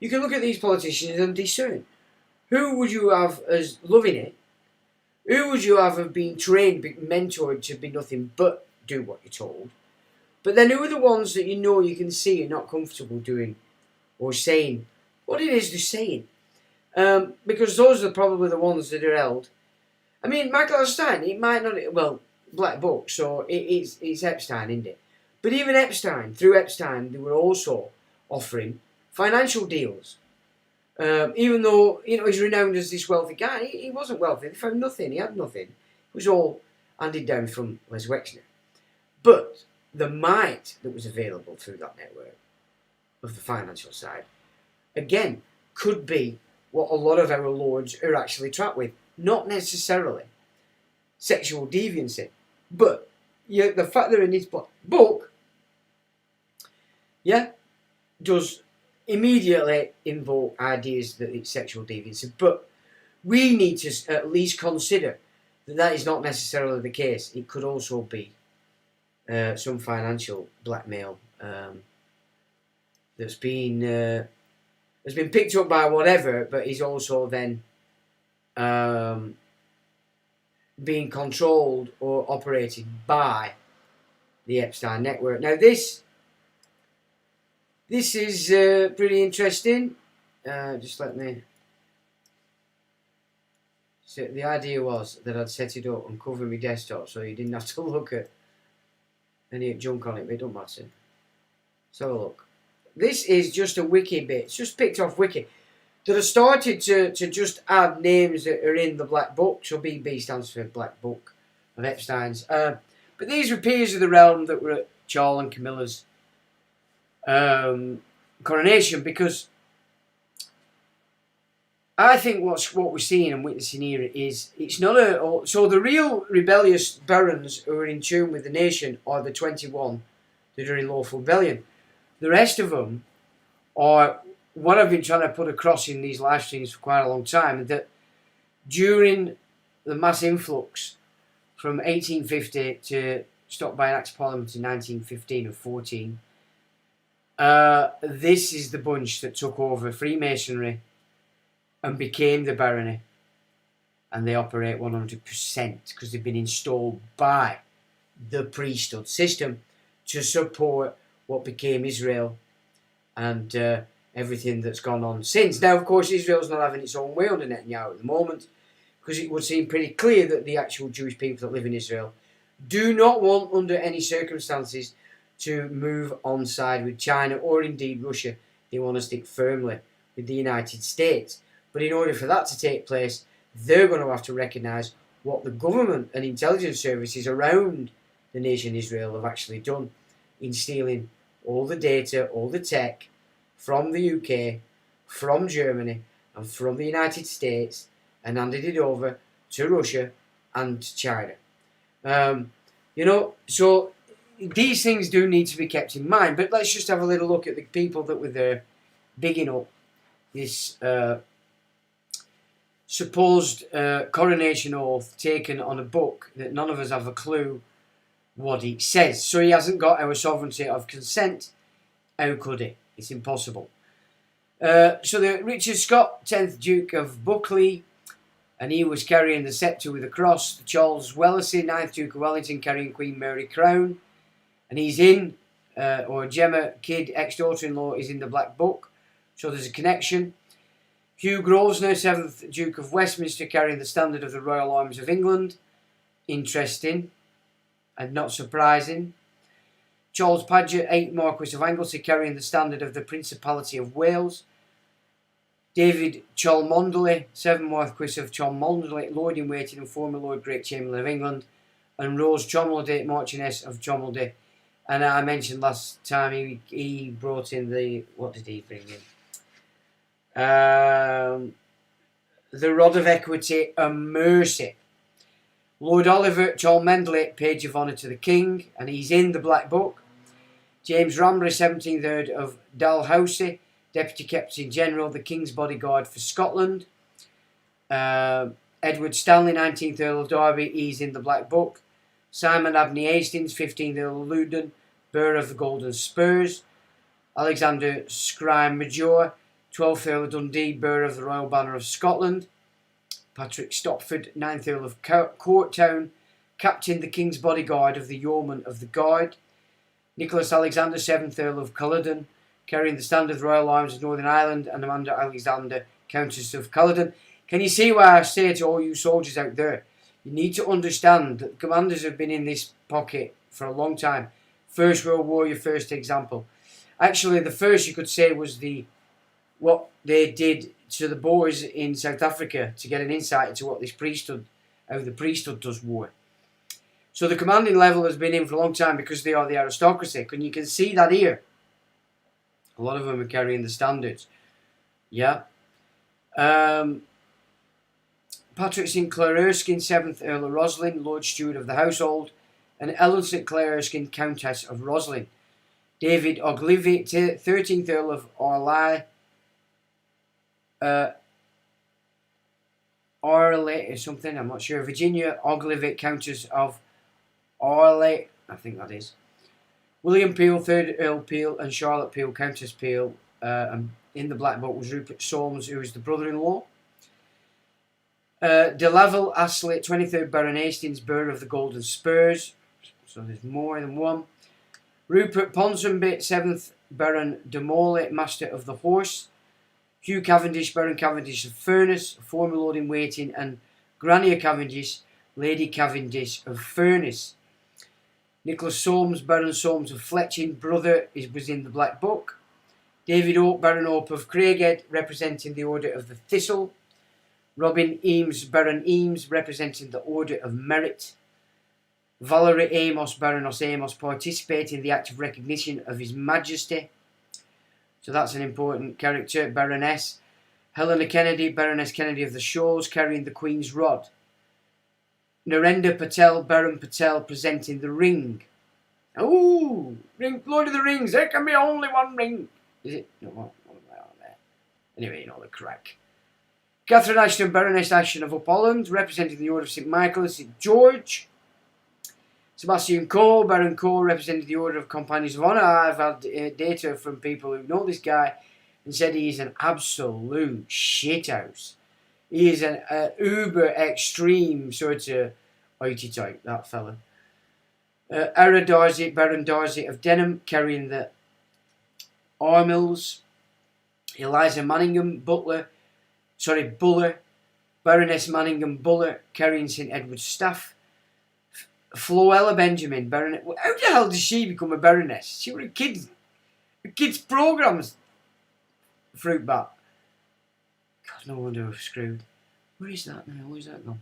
look at these politicians and discern who would you have as loving it, who would you have been trained, mentored to be nothing but do what you're told, but then who are the ones that you know you can see are not comfortable doing or saying what it is they're saying. Because those are probably the ones that are held. I mean, Michael Epstein, it might not, well, black book, so it's Epstein, isn't it? But even Epstein, through Epstein, they were also offering financial deals. Even though, you know, he's renowned as this wealthy guy, he wasn't wealthy. They found nothing. He had nothing. It was all handed down from Les Wexner. But the might that was available through that network of the financial side, again, could be what a lot of our lords are actually trapped with. Not necessarily sexual deviancy, but the fact they're in this book, does immediately invoke ideas that it's sexual deviancy. But we need to at least consider that is not necessarily the case. It could also be some financial blackmail that's been picked up by whatever, but is also then being controlled or operated by the Epstein network. Now this is pretty interesting. Just let me. So the idea was that I'd set it up and cover my desktop so you didn't have to look at any junk on it, but it don't matter. Let's have a look. This is just a wiki bit. It's just picked off wiki. That have started to just add names that are in the Black Book. So BB stands for Black Book of Epstein's. But these were peers of the realm that were Charles and Camilla's coronation, because I think what we're seeing and witnessing here is it's not a... So the real rebellious barons who are in tune with the nation are the 21 that are in lawful rebellion. The rest of them are what I've been trying to put across in these live streams for quite a long time, that during the mass influx from 1850 to stopped by an Act of Parliament in 1915 or 14, this is the bunch that took over Freemasonry and became the barony, and they operate 100% because they've been installed by the priesthood system to support what became Israel and everything that's gone on since. Now, of course, Israel's not having its own way under Netanyahu at the moment, because it would seem pretty clear that the actual Jewish people that live in Israel do not want, under any circumstances, to move on side with China or indeed Russia. They want to stick firmly with the United States. But in order for that to take place, they're going to have to recognise what the government and intelligence services around the nation Israel have actually done in stealing all the data, all the tech from the UK, from Germany and from the United States, and handed it over to Russia and China. So these things do need to be kept in mind. But let's just have a little look at the people that were there bigging up this supposed coronation oath taken on a book that none of us have a clue what it says. So he hasn't got our sovereignty of consent. How could he? It's impossible. So the Richard Scott, 10th Duke of Buccleuch, and he was carrying the sceptre with a cross. The Charles Wellesley, 9th Duke of Wellington, carrying Queen Mary crown, and he's in, or Gemma Kidd, ex-daughter-in-law, is in the Black Book. So there's a connection. Hugh Grosvenor, 7th Duke of Westminster, carrying the standard of the Royal Arms of England. Interesting and not surprising. Charles Paget, 8th Marquis of Anglesey, carrying the standard of the Principality of Wales. David Cholmondeley, 7th Marquis of Cholmondeley, Lord-in-Waiting and former Lord Great Chamberlain of England. And Rose Cholmondeley, Marchioness of Cholmondeley. And I mentioned last time he brought in the... What did he bring in? The Rod of Equity and Mercy. Lord Oliver Cholmondeley, Page of Honour to the King, and he's in the Black Book. James Ramsay, 17th Earl of Dalhousie, Deputy Captain General, the King's Bodyguard for Scotland. Edward Stanley, 19th Earl of Derby, he's in the Black Book. Simon Abney Hastings, 15th Earl of Loudon, Bearer of the Golden Spurs. Alexander Scrime Major, 12th Earl of Dundee, Bearer of the Royal Banner of Scotland. Patrick Stopford, 9th Earl of Courtown, Captain the King's Bodyguard of the Yeomen of the Guard. Nicholas Alexander, 7th Earl of Culloden, carrying the standard of the Royal Arms of Northern Ireland, and Amanda Alexander, Countess of Culloden. Can you see why I say to all you soldiers out there, you need to understand that commanders have been in this pocket for a long time. First World War, your first example. Actually, the first you could say was what they did to the Boers in South Africa to get an insight into what this priesthood, how the priesthood does war. So the commanding level has been in for a long time because they are the aristocracy. And you can see that here. A lot of them are carrying the standards. Yeah. Patrick Sinclair Erskine, 7th Earl of Roslin, Lord Steward of the Household, and Ellen Sinclair Erskine, Countess of Roslin. David Ogilvie, 13th Earl of Orley, Orley or something, I'm not sure. Virginia Ogilvie, Countess of Orley, I think that is. William Peel, 3rd Earl Peel, and Charlotte Peel, Countess Peel. And in the Black Book was Rupert Solmes, who was the brother-in-law. De Laville Astley, 23rd Baron Hastings, Bearer of the Golden Spurs. So there's more than one. Rupert Ponsonby, 7th Baron de Morley, Master of the Horse. Hugh Cavendish, Baron Cavendish of Furness, former Lord-in-Waiting, and Grania Cavendish, Lady Cavendish of Furness. Nicholas Solmes, Baron Solmes of Fletching, brother, was in the Black Book. David Ope, Baron Ope of Craighead, representing the Order of the Thistle. Robin Eames, Baron Eames, representing the Order of Merit. Valerie Amos, Baroness Amos, participate in the act of recognition of His Majesty. So that's an important character. Baroness. Helena Kennedy, Baroness Kennedy of the Shores, carrying the Queen's Rod. Narendra Patel, Baron Patel, presenting the ring. Ooh, Lord of the Rings, there can be only one ring. Is it? No, what am I on there? Anyway, you know the crack. Catherine Ashton, Baroness Ashton of Upholland, representing the Order of St. Michael and St. George. Sebastian Coe, Baron Coe, representing the Order of Companions of Honour. I've had data from people who know this guy and said he is an absolute shithouse. He is an uber extreme sort of hoity type, that fella. Ara Darcy, Baron Darcy of Denham, carrying the Armills. Eliza Manningham, Buller, Baroness Manningham Buller, carrying St. Edward's staff. Floella Benjamin, Baroness. How the hell did she become a Baroness? She was a kids' programmes. Fruit bat. God, no wonder we're screwed. Where is that now? Where's that gone?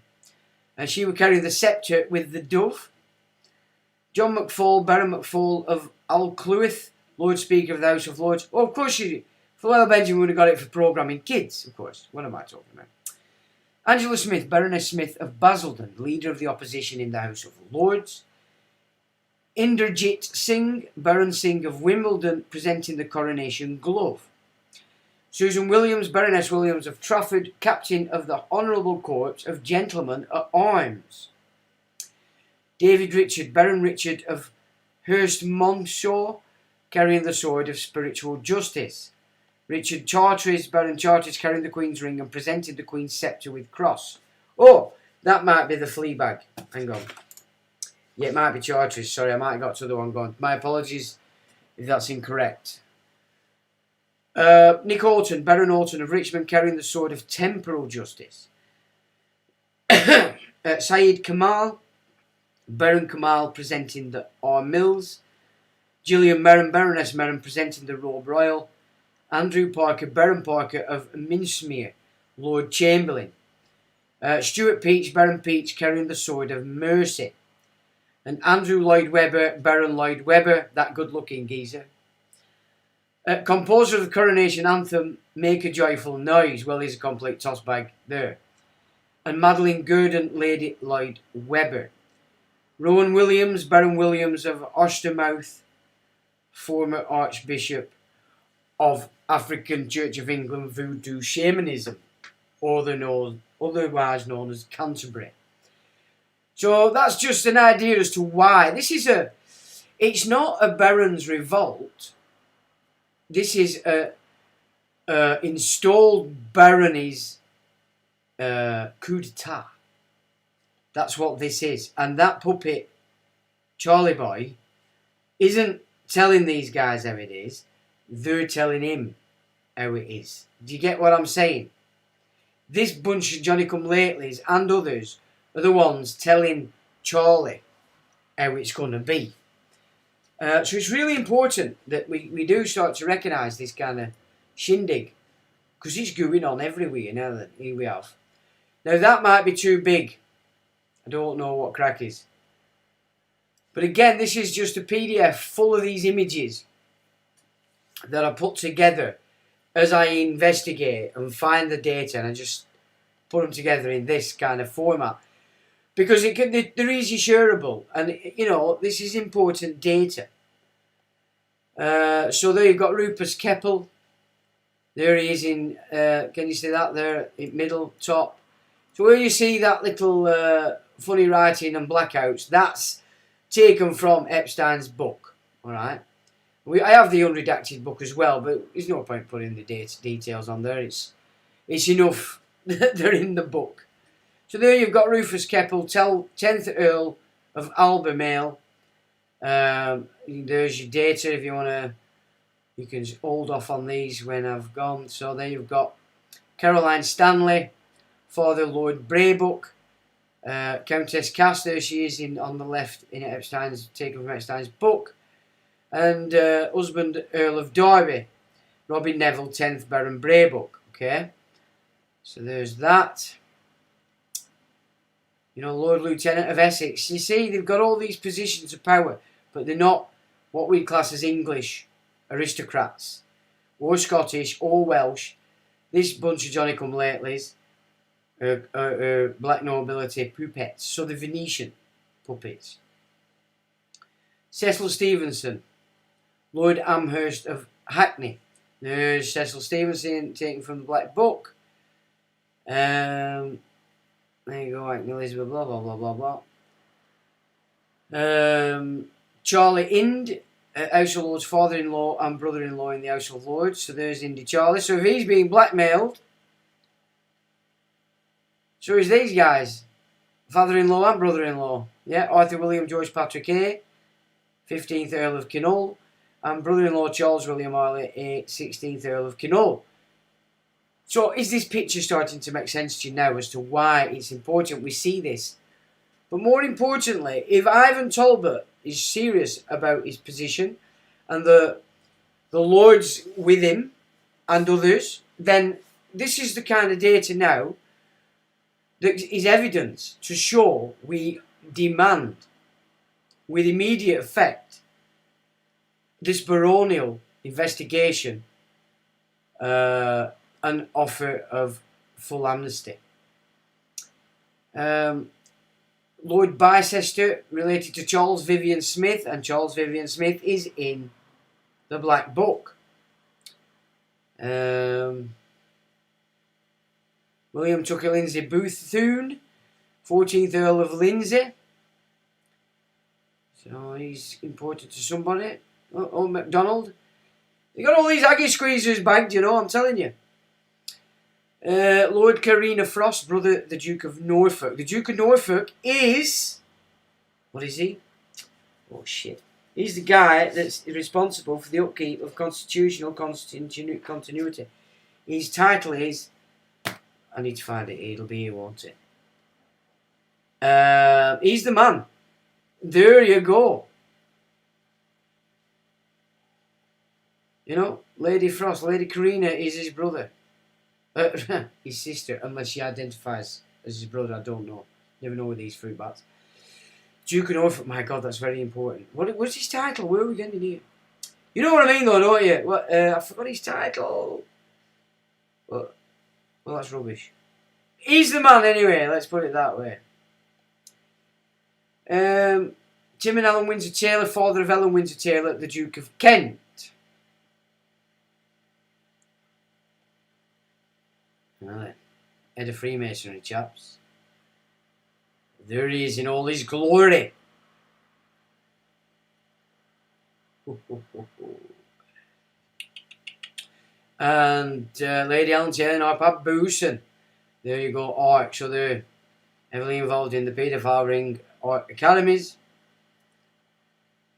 And she would carry the sceptre with the dove. John McFall, Baron McFall of Alcluith, Lord Speaker of the House of Lords. Oh, of course she. Floella Benjamin would have got it for programming kids, of course. What am I talking about? Angela Smith, Baroness Smith of Basildon, Leader of the Opposition in the House of Lords. Inderjit Singh, Baron Singh of Wimbledon, presenting the coronation glove. Susan Williams, Baroness Williams of Trafford, Captain of the Honourable Corps of Gentlemen at Arms. David Richard, Baron Richard of Hurst Monshaw, carrying the sword of spiritual justice. Richard Charteris, Baron Charteris, carrying the Queen's ring and presenting the Queen's sceptre with cross. Oh, that might be the flea bag. Hang on. Yeah, it might be Charteris. Sorry, I might have got to the one gone. My apologies if that's incorrect. Nick Alton, Baron Alton of Richmond, carrying the sword of temporal justice. Saeed Kamal, Baron Kamal, presenting the Armills. Gillian Merrin, Baroness Merrin, presenting the Robe Royal. Andrew Parker, Baron Parker of Minsmere, Lord Chamberlain. Stuart Peach, Baron Peach, carrying the sword of mercy. And Andrew Lloyd Webber, Baron Lloyd Webber, that good-looking geezer. Composer of the coronation anthem, Make a Joyful Noise. Well, he's a complete toss bag there. And Madeline Gurdon, Lady Lloyd Webber. Rowan Williams, Baron Williams of Ostermouth, former Archbishop of African Church of England Voodoo Shamanism, otherwise known as Canterbury. So that's just an idea as to why. It's not a Baron's revolt. This is a installed barony's coup d'etat. That's what this is. And that puppet, Charlie Boy, isn't telling these guys how it is. They're telling him how it is. Do you get what I'm saying? This bunch of Johnny-come-latelys and others are the ones telling Charlie how it's going to be. So it's really important that we do start to recognise this kind of shindig, because it's going on everywhere now that here we have. Now that might be too big. I don't know what crack is. But again, this is just a PDF full of these images that I put together as I investigate and find the data, and I just put them together in this kind of format. Because they're easy shareable, and you know, this is important data. So there you've got Rupert Keppel. There he is in, can you see that there, in middle, top. So where you see that little funny writing and blackouts, that's taken from Epstein's book, alright? I have the unredacted book as well, but there's no point putting the details on there. It's enough that they're in the book. So there you've got Rufus Keppel, 10th Earl of Albemarle. There's your data if you want to. You can hold off on these when I've gone. So there you've got Caroline Stanley, Father Lord Braybuck, Countess Cass. There she is on the left in Epstein's, taken from Epstein's book. And husband Earl of Derby, Robin Neville, 10th Baron Braybuck. Okay, so there's that. You know, Lord Lieutenant of Essex. You see, they've got all these positions of power, but they're not what we class as English aristocrats, or Scottish, or Welsh. This bunch of Johnny-come-latelys are black nobility puppets, so the Venetian puppets. Cecil Stevenson, Lord Amherst of Hackney. There's Cecil Stevenson taken from the Black Book. There you go, Hackney Elizabeth, blah blah blah blah blah. Charlie Ind, House of Lords' father-in-law and brother-in-law in the House of Lords. So there's Indy Charlie. So if he's being blackmailed, so is these guys, father-in-law and brother-in-law. Yeah, Arthur William George Patrick A, 15th Earl of Kinnoll, and brother-in-law Charles William Harley A, 16th Earl of Kinnoll. So is this picture starting to make sense to you now as to why it's important we see this? But more importantly, if Ivan Talbot is serious about his position and the lords with him and others, then this is the kind of data now that is evidence to show we demand with immediate effect this baronial investigation and offer of full amnesty. Lord Bicester related to Charles Vivian Smith, and Charles Vivian Smith is in the Black Book. William Tucker Lindsay Boothune, 14th Earl of Lindsay. So he's important to somebody. Oh, MacDonald. You got all these Aggie squeezers bagged, you know, I'm telling you. Lord Carina Frost, brother the Duke of Norfolk. The Duke of Norfolk is... What is he? Oh, shit. He's the guy that's responsible for the upkeep of constitutional continuity. His title is... I need to find it. It'll be here, won't it? He's the man. There you go. You know, Lady Frost, Lady Carina is his brother. His sister, unless she identifies as his brother, I don't know. Never know with these fruit bats. Duke of Norfolk, my God, that's very important. What's his title? Where are we getting here? You know what I mean, though, don't you? What? I forgot his title. Well, that's rubbish. He's the man, anyway. Let's put it that way. Tim and Ellen Windsor Taylor, father of Ellen Windsor Taylor, the Duke of Kent. Right. Head of Freemasonry, chaps. There he is in all his glory. And Lady Ellen Taylor and our Pap Booson. There you go, Arc. So they're heavily involved in the paedophile ring Arc academies.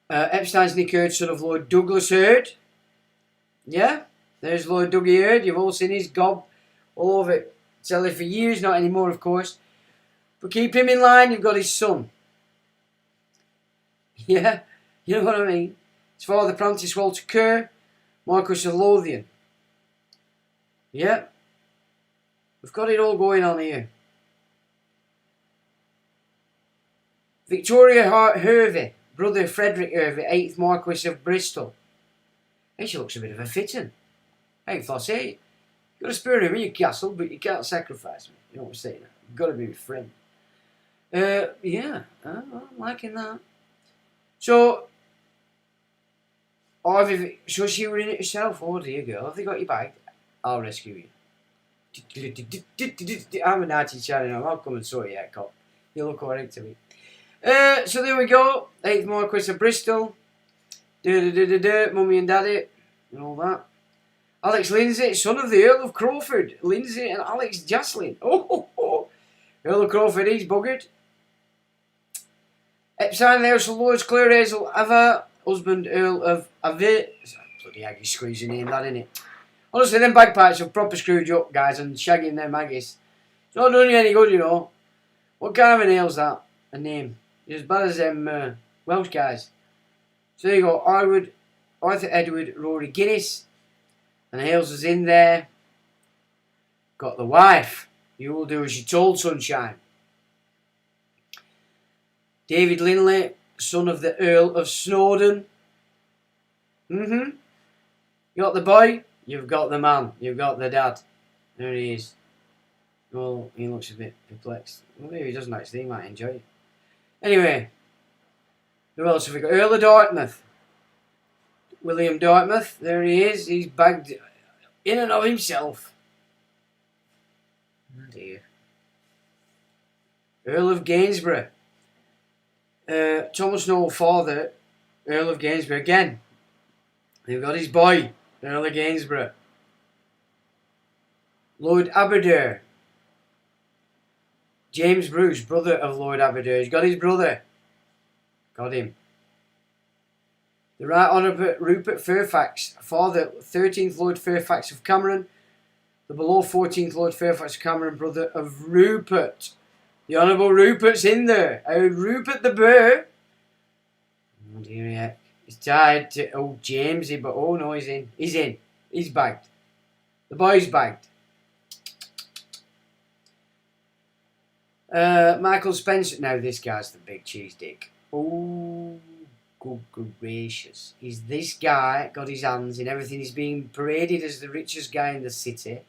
Epstein's Nick Hurd, son of Lord Douglas Hurd. Yeah, there's Lord Dougie Hurd. You've all seen his gob all over telly for years, not anymore, of course. But keep him in line, you've got his son. Yeah, you know what I mean? His father, Francis Walter Kerr, Marquis of Lothian. Yeah, we've got it all going on here. Victoria Hervey, brother Frederick Hervey, 8th Marquis of Bristol. Hey, she looks a bit of a fitting. Hey, Flossie, you've got a spare room in your castle, but you can't sacrifice me. You know what I'm saying? You've got to be my friend. Yeah, I'm liking that. So, so she were in it herself. Oh, dear girl, have they got you back? I'll rescue you. I'm a naughty child now. I'll come and sort you out, cop. You look alright to me. So there we go. 8th Marquis of Bristol. Mummy and Daddy. And all that. Alex Lindsay, son of the Earl of Crawford. Lindsay and Alex Jocelyn. Oh. Earl of Crawford, he's buggered. Epstein, the House of Lords, Claire Hazel Ava, husband Earl of Avit. Bloody Aggie squeezing name, that, innit? Honestly, them bagpipes have proper screwed you up, guys, and shagging them Aggies. It's not done you any good, you know. What kind of a nail's that? A name. It's as bad as them Welsh guys. So there you go. Arthur Edward, Rory Guinness. And Hales is in there. Got the wife. You will do as you're told, sunshine. David Linley, son of the Earl of Snowdon. You got the boy, you've got the man, you've got the dad. There he is. Well, he looks a bit perplexed. Well, maybe he doesn't actually, he might enjoy it. Anyway, who else have we got? Earl of Dartmouth. William Dartmouth, there he is. He's bagged in and of himself. Oh dear. Earl of Gainsborough. Thomas Noel, father, Earl of Gainsborough again. They've got his boy, Earl of Gainsborough. Lord Aberdare. James Bruce, brother of Lord Aberdare. He's got his brother. Got him. The Right Honourable Rupert Fairfax, father, 13th Lord Fairfax of Cameron. The below 14th Lord Fairfax of Cameron, brother of Rupert. The Honourable Rupert's in there. Rupert the Bear. Oh dear heck. He's tied to old Jamesy, but oh no, he's in. He's in. He's bagged. The boy's bagged. Michael Spencer. Now this guy's the big cheese dick. Oh, good gracious. He's this guy, got his hands in everything. He's being paraded as the richest guy in the city.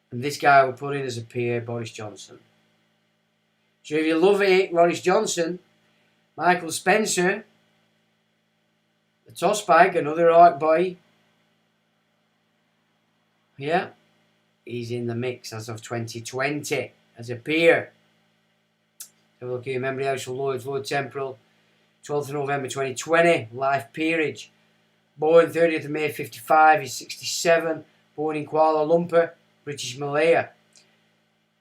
And this guy will put in as a peer, Boris Johnson. So if you love it, Boris Johnson, Michael Spencer, the toss bag, another art boy. Yeah, he's in the mix as of 2020 as a peer. Have a look here. Member of the House of Lords, Lord Temporal, 12th of November 2020, life peerage. Born 30th of May 55, he's 67. Born in Kuala Lumpur, British Malaya.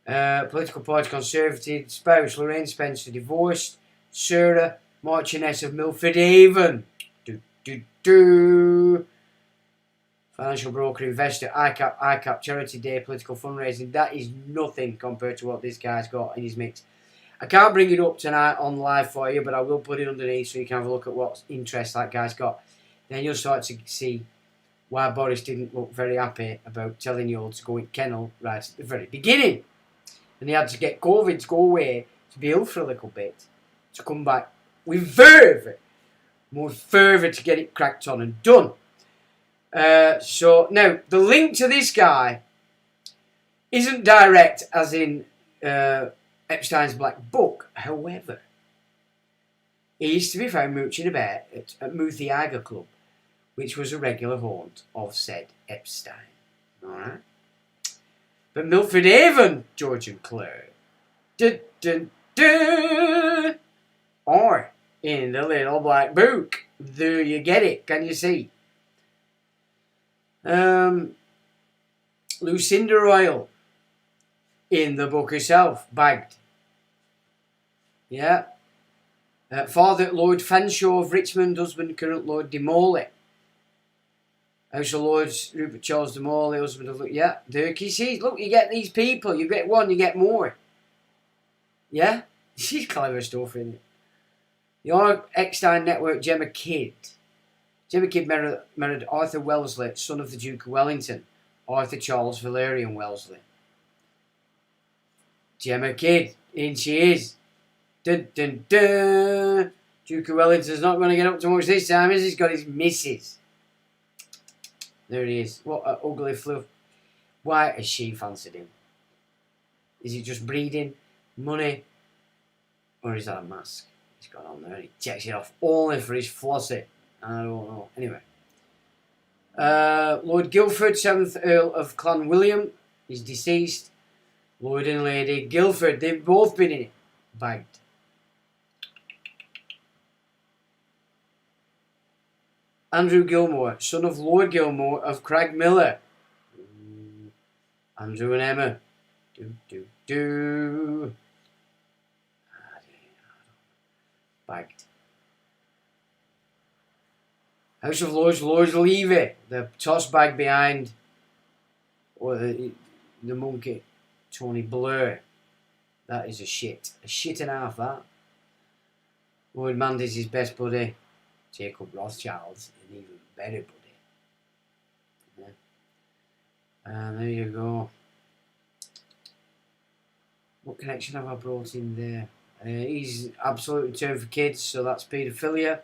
Political party Conservative. Spouse Lorraine Spencer, divorced. Sarah, Marchioness of Milford Haven. Financial broker, investor, ICAP, Charity Day, political fundraising. That is nothing compared to what this guy's got in his mix. I can't bring it up tonight on live for you, but I will put it underneath so you can have a look at what interest that guy's got. Then you'll start to see why Boris didn't look very happy about telling you all to go in kennel right at the very beginning. And he had to get COVID to go away, to be ill for a little bit, to come back with verve, more fervour to get it cracked on and done. So now the link to this guy isn't direct as in Epstein's Black Book. However, he used to be found mooching about at Muthiaga Club, which was a regular haunt of said Epstein. Alright? But Milford Haven, George and Claire, or in the little black book. There you get it. Can you see? Lucinda Royal in the book herself, bagged. Yeah. Father Lord Fanshawe of Richmond, husband current Lord de Morley. House of Lords Rupert Charles de Morley, husband of, yeah, Dirk. You see, look, you get these people, you get one, you get more. Yeah? She's clever stuff, isn't it? The Eckstein Network, Gemma Kidd. Gemma Kidd married Arthur Wellesley, son of the Duke of Wellington, Arthur Charles Valerian Wellesley. Gemma Kidd, in she is. Dun, dun, dun. Duke of Wellington's not going to get up too much this time, is he? He's got his missus. There he is. What an ugly fluff. Why has she fancied him? Is it just breeding, money, or is that a mask he's got on there? He checks it off only for his flossy. I don't know. Anyway. Lord Guildford, 7th Earl of Clan William, is deceased. Lord and Lady Guildford, they've both been in it. Bagged. Andrew Gilmore, son of Lord Gilmore of Craigmillar. Andrew and Emma. Bagged. House of Lords, Lord Levy, the toss bag behind, or the monkey, Tony Blair. That is a shit. A shit and a half, that. Lord Mandy's his best buddy. Jacob Rothschild's an even better buddy. Yeah. And there you go. What connection have I brought in there? He's absolute return for kids, so that's paedophilia.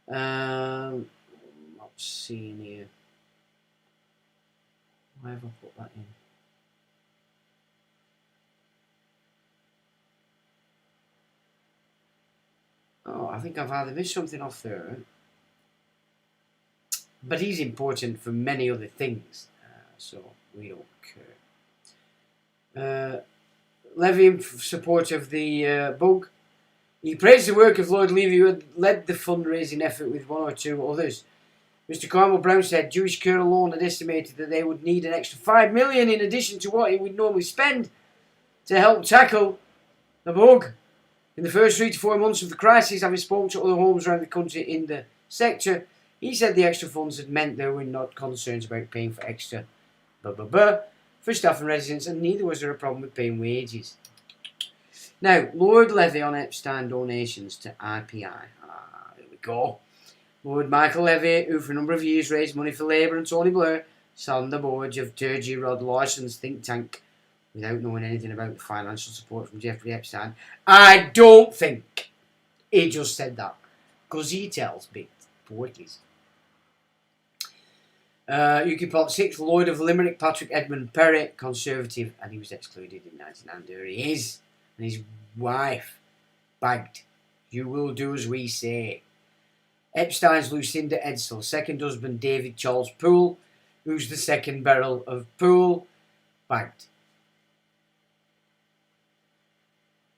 Not seeing here. Why have I put that in? Oh, I think I've either missed something off there. But he's important for many other things, so we don't care. Levy in support of the bug. He praised the work of Lord Levy, who had led the fundraising effort with one or two others. Mr. Cornwall Brown said Jewish Care alone had estimated that they would need an extra $5 million in addition to what he would normally spend to help tackle the bug. In the first 3 to 4 months of the crisis, having spoken to other homes around the country in the sector, he said the extra funds had meant there were not concerns about paying for extra for staff and residents, and neither was there a problem with paying wages. Now, Lord Levy on Epstein donations to IPI. There we go. Lord Michael Levy, who for a number of years raised money for Labour and Tony Blair, sat on the board of Turgid Rod Larson's think tank without knowing anything about the financial support from Jeffrey Epstein. I don't think he just said that because he tells big porkies. UK Politics, Lord of Limerick, Patrick Edmund Perry, Conservative, and he was excluded in 1999. There he is. And his wife bagged. You will do as we say. Epstein's Lucinda Edsel, second husband David Charles Poole, who's the second barrel of Poole, bagged.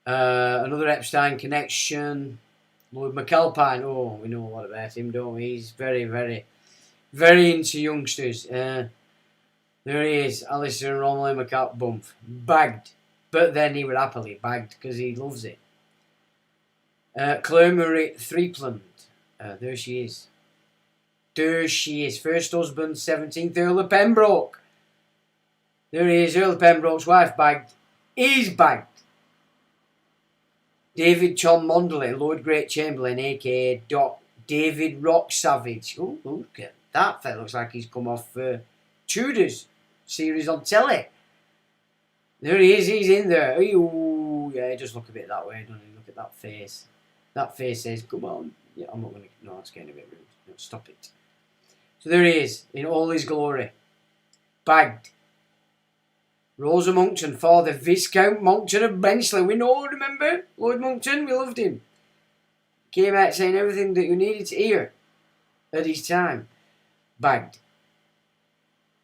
Another Epstein connection, Lord McAlpine. Oh, we know a lot about him, don't we? He's very, very, very into youngsters. There he is, Alistair and Romilly McAlpine, bagged. But then he would happily bagged because he loves it. Claire Marie Threepland. There she is. There she is. First husband, 17th Earl of Pembroke. There he is, Earl of Pembroke's wife bagged. He's bagged. David Cholmondeley, Lord Great Chamberlain, a.k.a. Doc David Rock Savage. Oh, look at that fella. Looks like he's come off Tudors series on telly. There he is, he's in there. Ooh, yeah, just look a bit that way, doesn't he? Look at that face. That face says, come on. Yeah, I'm not going to... No, that's getting a bit rude. No, stop it. So there he is, in all his glory. Bagged. Rosa Monckton, father Viscount Monckton of Benchley. We know, remember? Lord Monckton, we loved him. Came out saying everything that you needed to hear at his time. Bagged.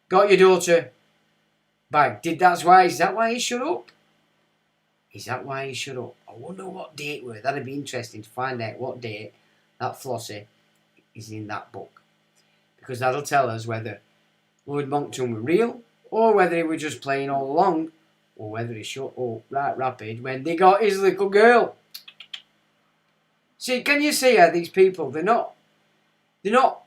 Got your daughter. Bagged. Is that why he shut up? Is that why he shut up? I wonder what date were. That'd be interesting to find out what date that Flossie is in that book. Because that'll tell us whether Lord Monckton were real, or whether he was just playing all along, or whether he shut up right rapid when they got his little girl. See, can you see how these people, they're not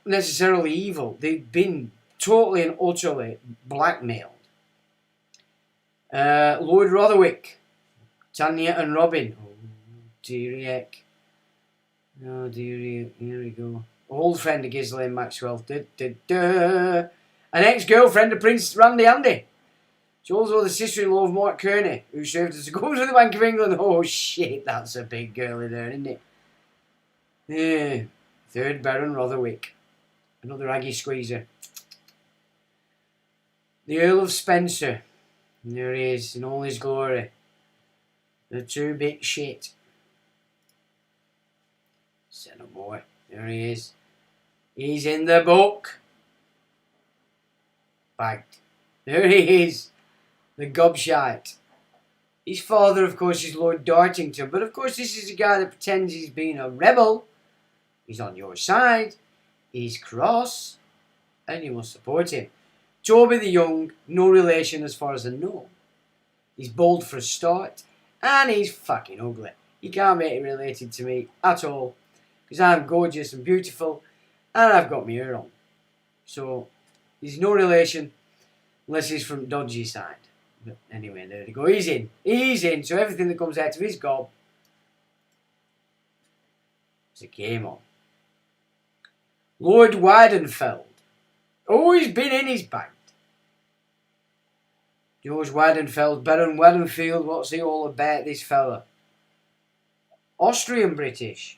necessarily evil. They've been totally and utterly blackmailed. Lord Rotherwick, Tanya and Robin. Oh, dearie heck. Oh, dearie, here we go. Old friend of Ghislaine Maxwell. An ex-girlfriend of Prince Randy Andy. She's also the sister-in-law of Mark Kearney, who served as the Governor of the Bank of England. Oh, shit, that's a big girlie there, isn't it? Yeah. Third Baron Rotherwick. Another Aggie squeezer. The Earl of Spencer. There he is, in all his glory. The two big shit. Son of boy. There he is. He's in the book. Bagged. There he is. The gobshite. His father, of course, is Lord Dartington. But, of course, this is a guy that pretends he's been a rebel. He's on your side. He's cross. And you must support him. Toby the Young, no relation as far as I know. He's bold for a start. And he's fucking ugly. You can't make him related to me at all. Because I'm gorgeous and beautiful. And I've got my hair on. So, he's no relation. Unless he's from dodgy side. But anyway, there we go. He's in. He's in. So everything that comes out of his gob is a game on. Lord Weidenfeld. Oh, he's been in his bagged. George Weidenfeld, Baron Weidenfeld. What's he all about, this fella? Austrian British.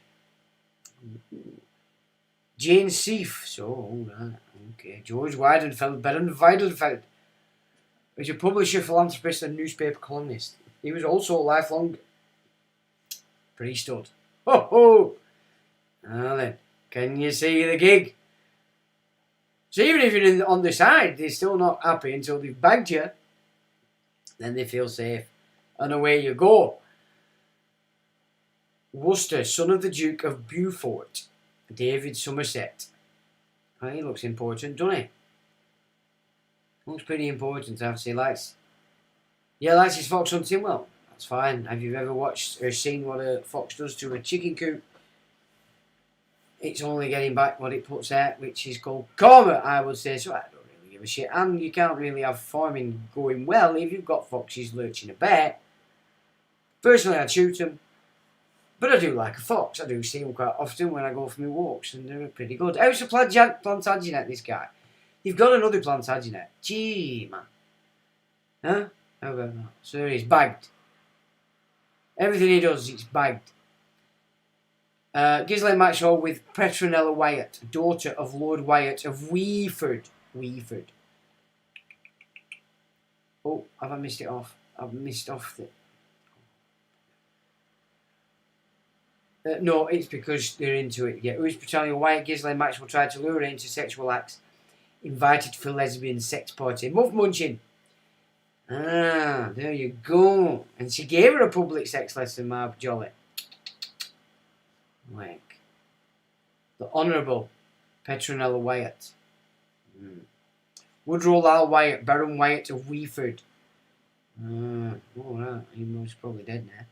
Jane Seif. So, alright, okay. George Weidenfeld, Baron Weidenfeld, was a publisher, philanthropist, and newspaper columnist. He was also a lifelong priesthood. Ho ho! Now then, can you see the gig? So even if you're on the side, they're still not happy until they've bagged you. Then they feel safe. And away you go. Worcester, son of the Duke of Beaufort, David Somerset. Oh, he looks important, doesn't he? Looks pretty important, I have to say. Likes his fox hunting. Well, that's fine. Have you ever watched or seen what a fox does to a chicken coop? It's only getting back what it puts out, which is called karma, I would say. So I don't really give a shit. And you can't really have farming going well if you've got foxes lurching about. Personally, I'd shoot them. But I do like a fox. I do see them quite often when I go for my walks, and they're pretty good. How's the Plantagenet, this guy? You've got another Plantagenet. Gee, man. Huh? How about that? So he's bagged. Everything he does, it's bagged. Ghislaine Maxwell with Petronella Wyatt, daughter of Lord Wyatt of Weeford. Oh, have I missed it off? I've missed off the... no, it's because they're into it. Yeah, who's Petronella Wyatt? Ghislaine Maxwell tried to lure her into sexual acts, invited for lesbian sex party. Muff munching. Ah, there you go. And she gave her a public sex lesson, my jolly. Like the Honourable Petronella Wyatt. Woodrow Lyle Wyatt, Baron Wyatt of Weeford. Oh, right. He's probably dead now.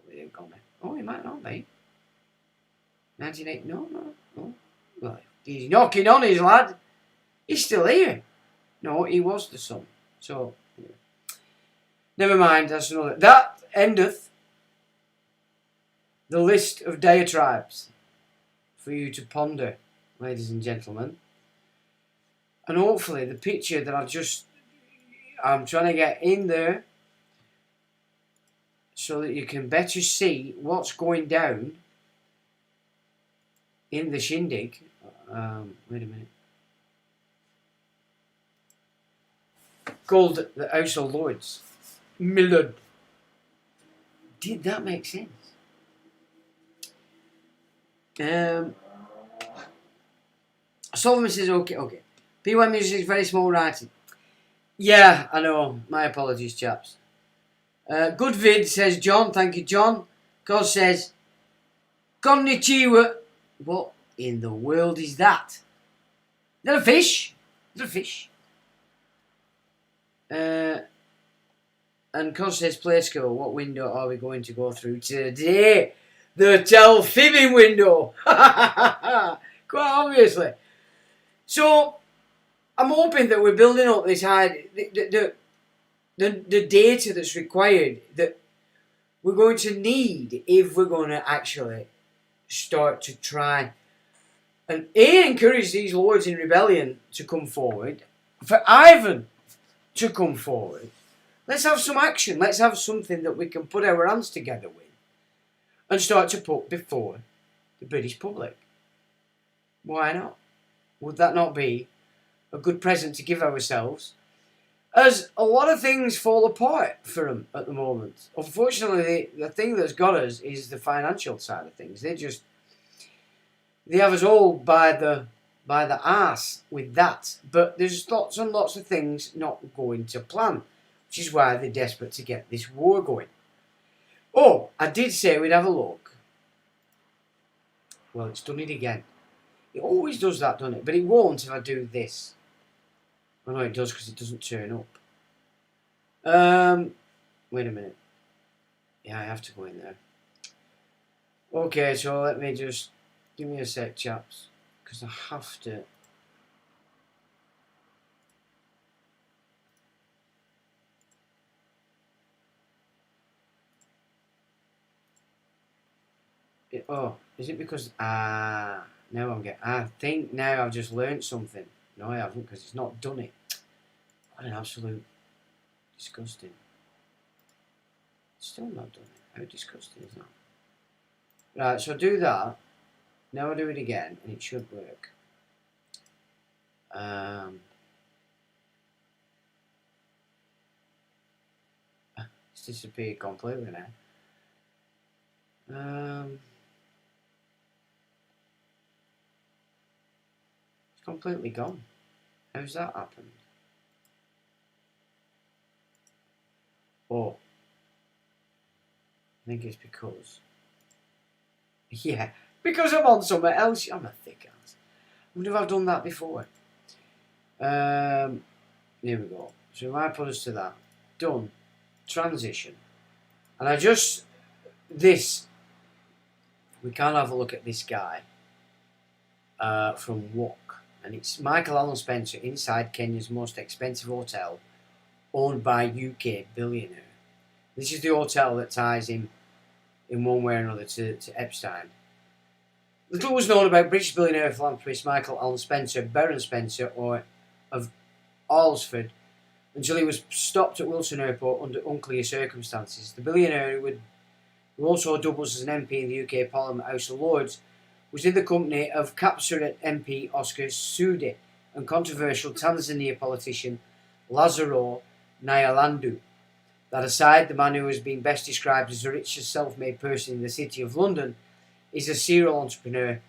He's probably gone now. Oh, he might not be. 1980. No. Well, he's knocking on his lad. He's still here. No, he was the son. So, yeah. Never mind. That's another. That endeth the list of diatribes for you to ponder, ladies and gentlemen. And hopefully the picture that I'm trying to get in there so that you can better see what's going down in the shindig. Wait a minute. Called the House of Lords. Millard. Did that make sense? Solomon says, okay. P1 Music is very small writing. Yeah, I know. My apologies, chaps. Good vid, says John. Thank you, John. God says, Konnichiwa. What in the world is that? Is that a fish? Is it a fish? And Cos says, play school. What window are we going to go through today? The Telfibbing window. Quite obviously. So, I'm hoping that we're building up this high, the data that's required that we're going to need if we're going to actually start to try and encourage these lords in rebellion to come forward, for Ivan to come forward. Let's have some action. Let's have something that we can put our hands together with and start to put before the British public. Why not? Would that not be a good present to give ourselves? As a lot of things fall apart for them at the moment. Unfortunately, the thing that's got us is the financial side of things. They have us all by the arse with that. But there's lots and lots of things not going to plan, which is why they're desperate to get this war going. Oh, I did say we'd have a look. Well, it's done it again. It always does that, doesn't it? But it won't if I do this. I know it does because it doesn't turn up. Wait a minute. Yeah, I have to go in there. Okay, so let me just... Give me a sec, chaps. Because I have to... Is it because... now I'm getting... I think now I've just learnt something. No, I haven't, because it's not done it. What an absolute disgusting Still not done it. How disgusting is that? Right, so do that. Now I do it again, and it should work. It's disappeared completely now. It's completely gone. How's that happened? Oh. I think it's because... Yeah, because I'm on somewhere else. I'm a thick ass. I wonder if I've done that before. Here we go. So if I put us to that. Done. Transition. And I just... This... We can have a look at this guy. From Walk. And it's Michael Allen Spencer inside Kenya's most expensive hotel, owned by UK billionaire. This is the hotel that ties him in one way or another to Epstein. Little was known about British billionaire philanthropist Michael Allen Spencer, Baron Spencer, or of Alresford, until he was stopped at Wilson Airport under unclear circumstances. The billionaire, who also doubles as an MP in the UK Parliament House of Lords, was in the company of Kapseret MP Oscar Sudi and controversial Tanzania politician Lazaro Nyalandu. That aside, the man who has been best described as the richest self-made person in the City of London is a serial entrepreneur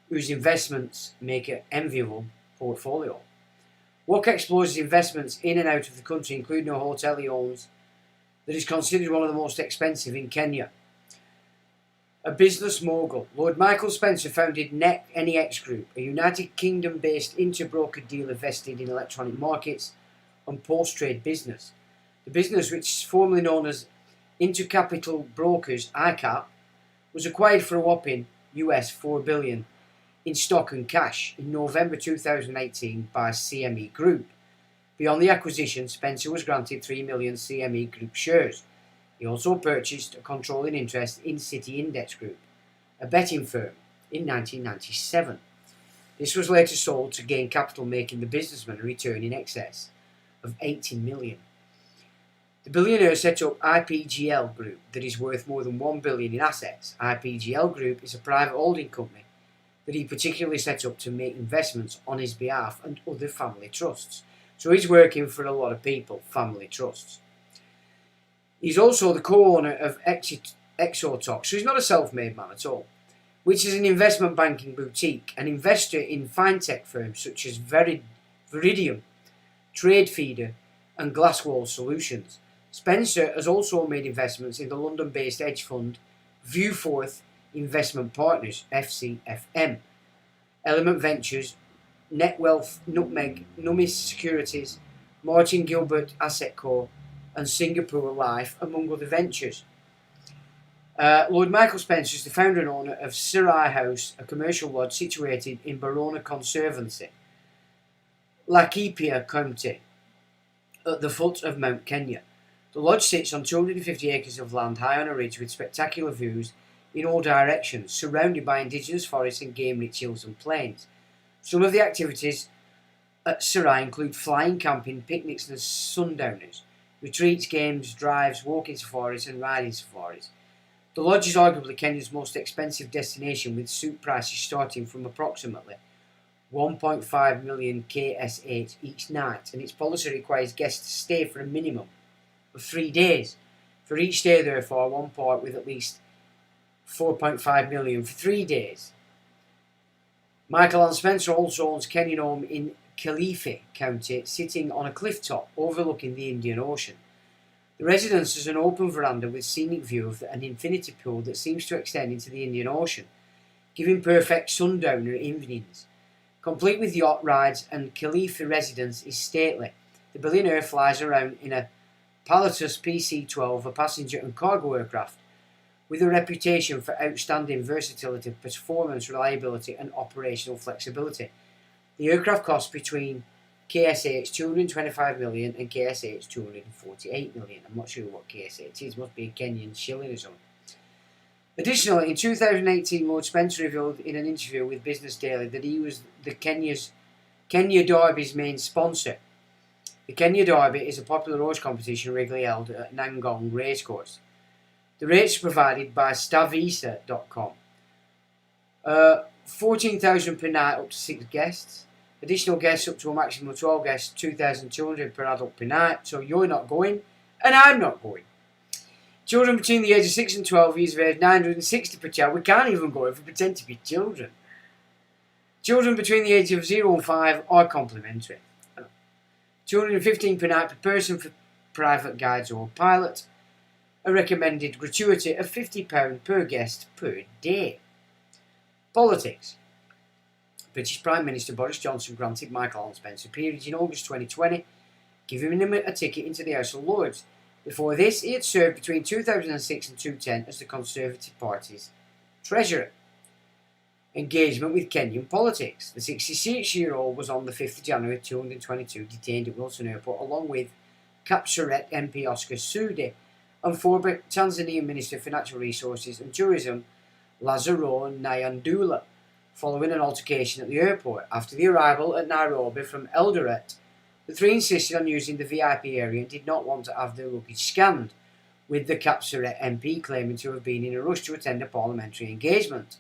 whose investments make an enviable portfolio. Walk explores his investments in and out of the country, including a hotel he owns that is considered one of the most expensive in Kenya. A business mogul, Lord Michael Spencer founded NEX Group, a United Kingdom-based interbroker dealer vested in electronic markets and post-trade business. The business, which is formerly known as Intercapital Brokers (ICAP), was acquired for a whopping US $4 billion in stock and cash in November 2018 by CME Group. Beyond the acquisition, Spencer was granted 3 million CME Group shares. He also purchased a controlling interest in City Index Group, a betting firm, in 1997. This was later sold to gain capital, making the businessman a return in excess of 80 million. The billionaire set up IPGL Group that is worth more than 1 billion in assets. IPGL Group is a private holding company that he particularly set up to make investments on his behalf and other family trusts. So he's working for a lot of people, family trusts. He's also the co-owner of Exotox, so he's not a self-made man at all, which is an investment banking boutique, an investor in fintech firms such as Veridium, TradeFeeder, and Glasswall Solutions. Spencer has also made investments in the London-based hedge fund Viewforth Investment Partners, FCFM, Element Ventures, Netwealth, Nutmeg, Numis Securities, Martin Gilbert Asset Co, and Singapore Life, among other ventures. Lord Michael Spencer is the founder and owner of Serai House, a commercial lodge situated in Barona Conservancy, Laikipia County, at the foot of Mount Kenya. The lodge sits on 250 acres of land high on a ridge with spectacular views in all directions, surrounded by indigenous forests and game-rich hills and plains. Some of the activities at Serai include flying, camping, picnics and sundowners, retreats, games, drives, walking safaris and riding safaris. The lodge is arguably Kenya's most expensive destination, with suite prices starting from approximately 1.5 million KSH each night, and its policy requires guests to stay for a minimum of 3 days. For each day, therefore, one part with at least 4.5 million for 3 days. Michael Allen Spencer also owns Kenyan home in Kilifi County, sitting on a cliff top overlooking the Indian Ocean. The residence has an open veranda with scenic view of an infinity pool that seems to extend into the Indian Ocean, giving perfect sundowner evenings. Complete with yacht rides, and Kilifi residence is stately. The billionaire flies around in a Pilatus PC-12, a passenger and cargo aircraft, with a reputation for outstanding versatility, performance, reliability and operational flexibility. The aircraft costs between KSH 225 million and KSH 248 million. I'm not sure what KSH is, must be a Kenyan shilling or something. Additionally, in 2018, Lord Spencer revealed in an interview with Business Daily that he was the Kenya Derby's main sponsor. The Kenya Derby is a popular horse competition regularly held at Nangong Racecourse. The rates are provided by stavisa.com. 14,000 per night up to 6 guests. Additional guests up to a maximum of 12 guests, 2,200 per adult per night. So you're not going, and I'm not going. Children between the age of 6 and 12 years of age, 960 per child. We can't even go if we pretend to be children. Children between the age of 0 and 5 are complimentary. 215 per night per person for private guides or pilot. A recommended gratuity of £50 per guest per day. Politics. British Prime Minister Boris Johnson granted Michael Alan Spencer peerage in August 2020, giving him a ticket into the House of Lords. Before this, he had served between 2006 and 2010 as the Conservative Party's Treasurer. Engagement with Kenyan politics. The 66-year-old was on the 5th of January 2022 detained at Wilson Airport along with Kapseret MP Oscar Sudi and former Tanzanian Minister for Natural Resources and Tourism Lazaro Nyandula following an altercation at the airport. After the arrival at Nairobi from Eldoret, the three insisted on using the VIP area and did not want to have their luggage scanned, with the Kapseret MP claiming to have been in a rush to attend a parliamentary engagement.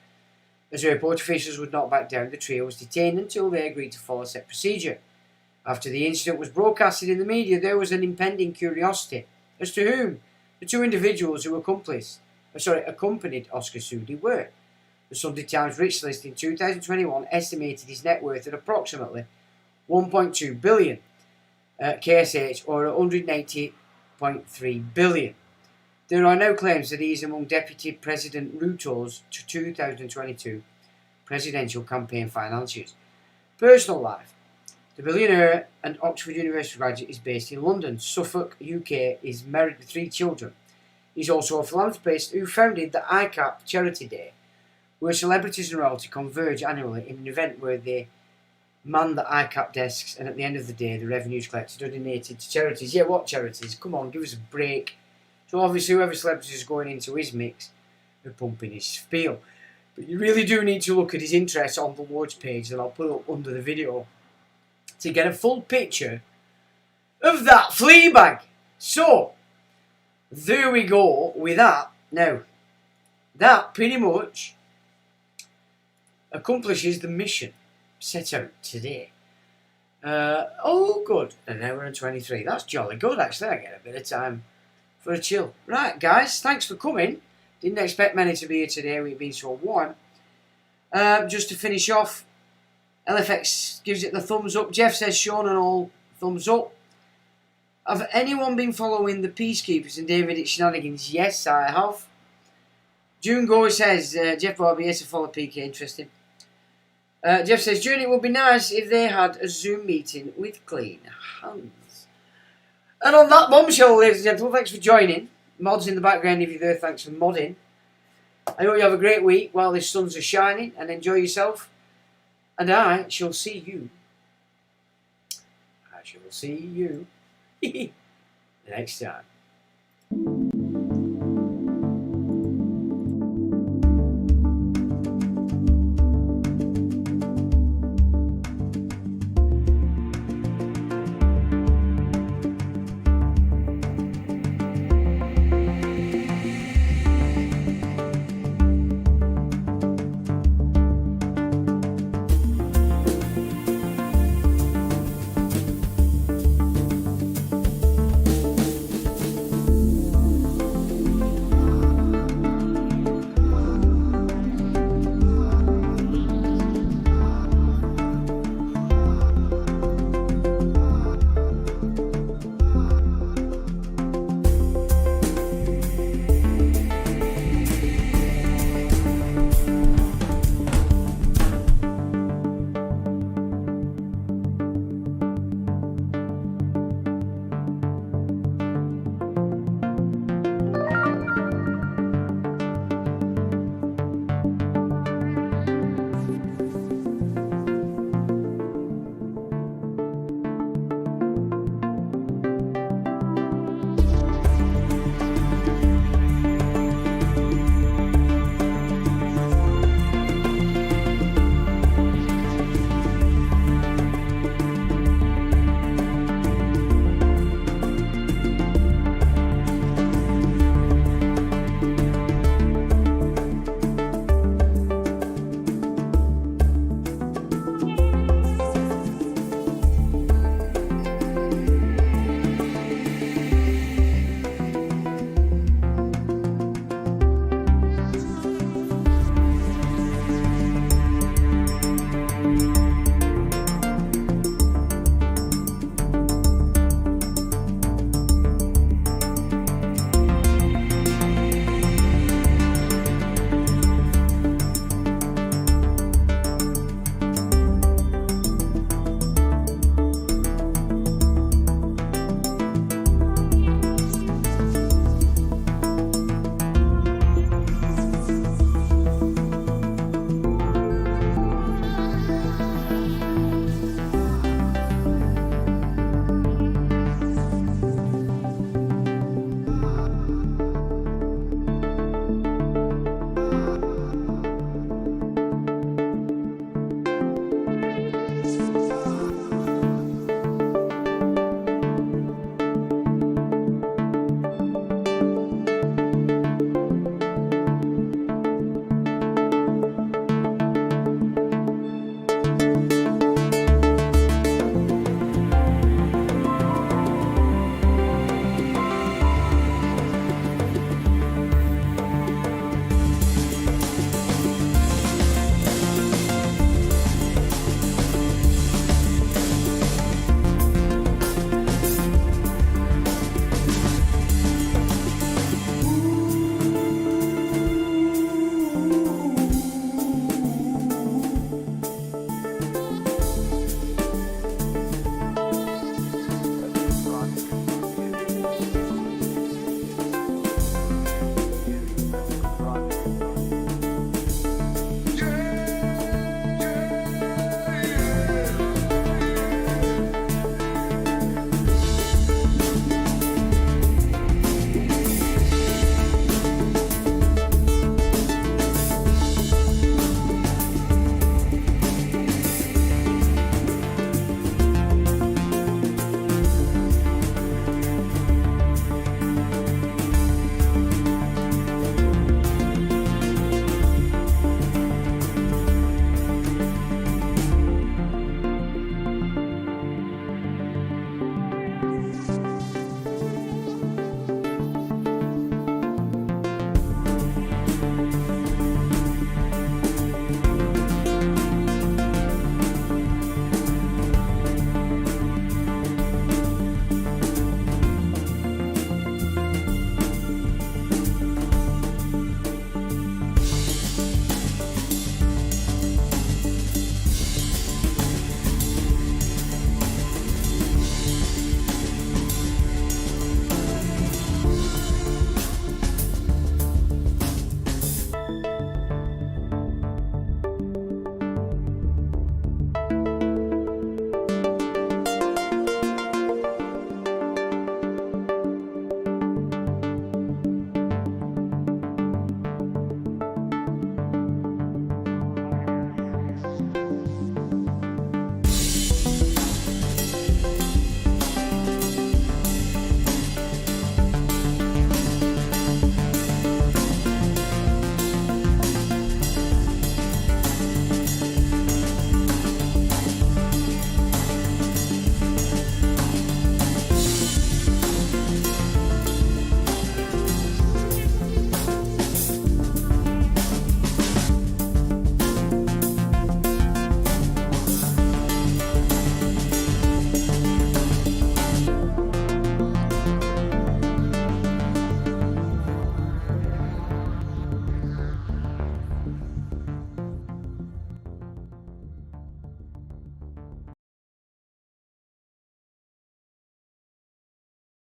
As airport officials would not back down, the trio was detained until they agreed to follow set procedure. After the incident was broadcasted in the media, there was an impending curiosity as to whom the two individuals who accompanied Oscar Sudi were. The Sunday Times Rich List in 2021 estimated his net worth at approximately 1.2 billion KSH or 180.3 billion. There are no claims that he is among Deputy President Ruto's 2022 presidential campaign financiers. Personal life. The billionaire and Oxford University graduate is based in London, Suffolk, UK, is married with 3 children. He's also a philanthropist who founded the ICAP Charity Day, where celebrities and royalty converge annually in an event where they man the ICAP desks and at the end of the day the revenues collected are donated to charities. Yeah, what charities? Come on, give us a break. So obviously whoever celebrity is going into his mix, they're pumping his spiel. But you really do need to look at his interests on the Lord's page that I'll put up under the video to get a full picture of that flea bag. So, there we go with that. Now, that pretty much accomplishes the mission set out today. Oh, good. An hour and 23. That's jolly good, actually. I get a bit of time for a chill. Right, guys, thanks for coming. Didn't expect many to be here today with it being so warm. Just to finish off, LFX gives it the thumbs up. Jeff says Sean and all thumbs up. Have anyone been following the Peacekeepers and David Icke shenanigans? Yes, I have. June Gore says, Jeff Barbie, yes, to follow PK, interesting. Jeff says, June, it would be nice if they had a Zoom meeting with clean hands. And on that bombshell, ladies and gentlemen, thanks for joining. Mods in the background if you're there, thanks for modding. I hope you have a great week while the suns are shining and enjoy yourself. And I shall see you. Next time.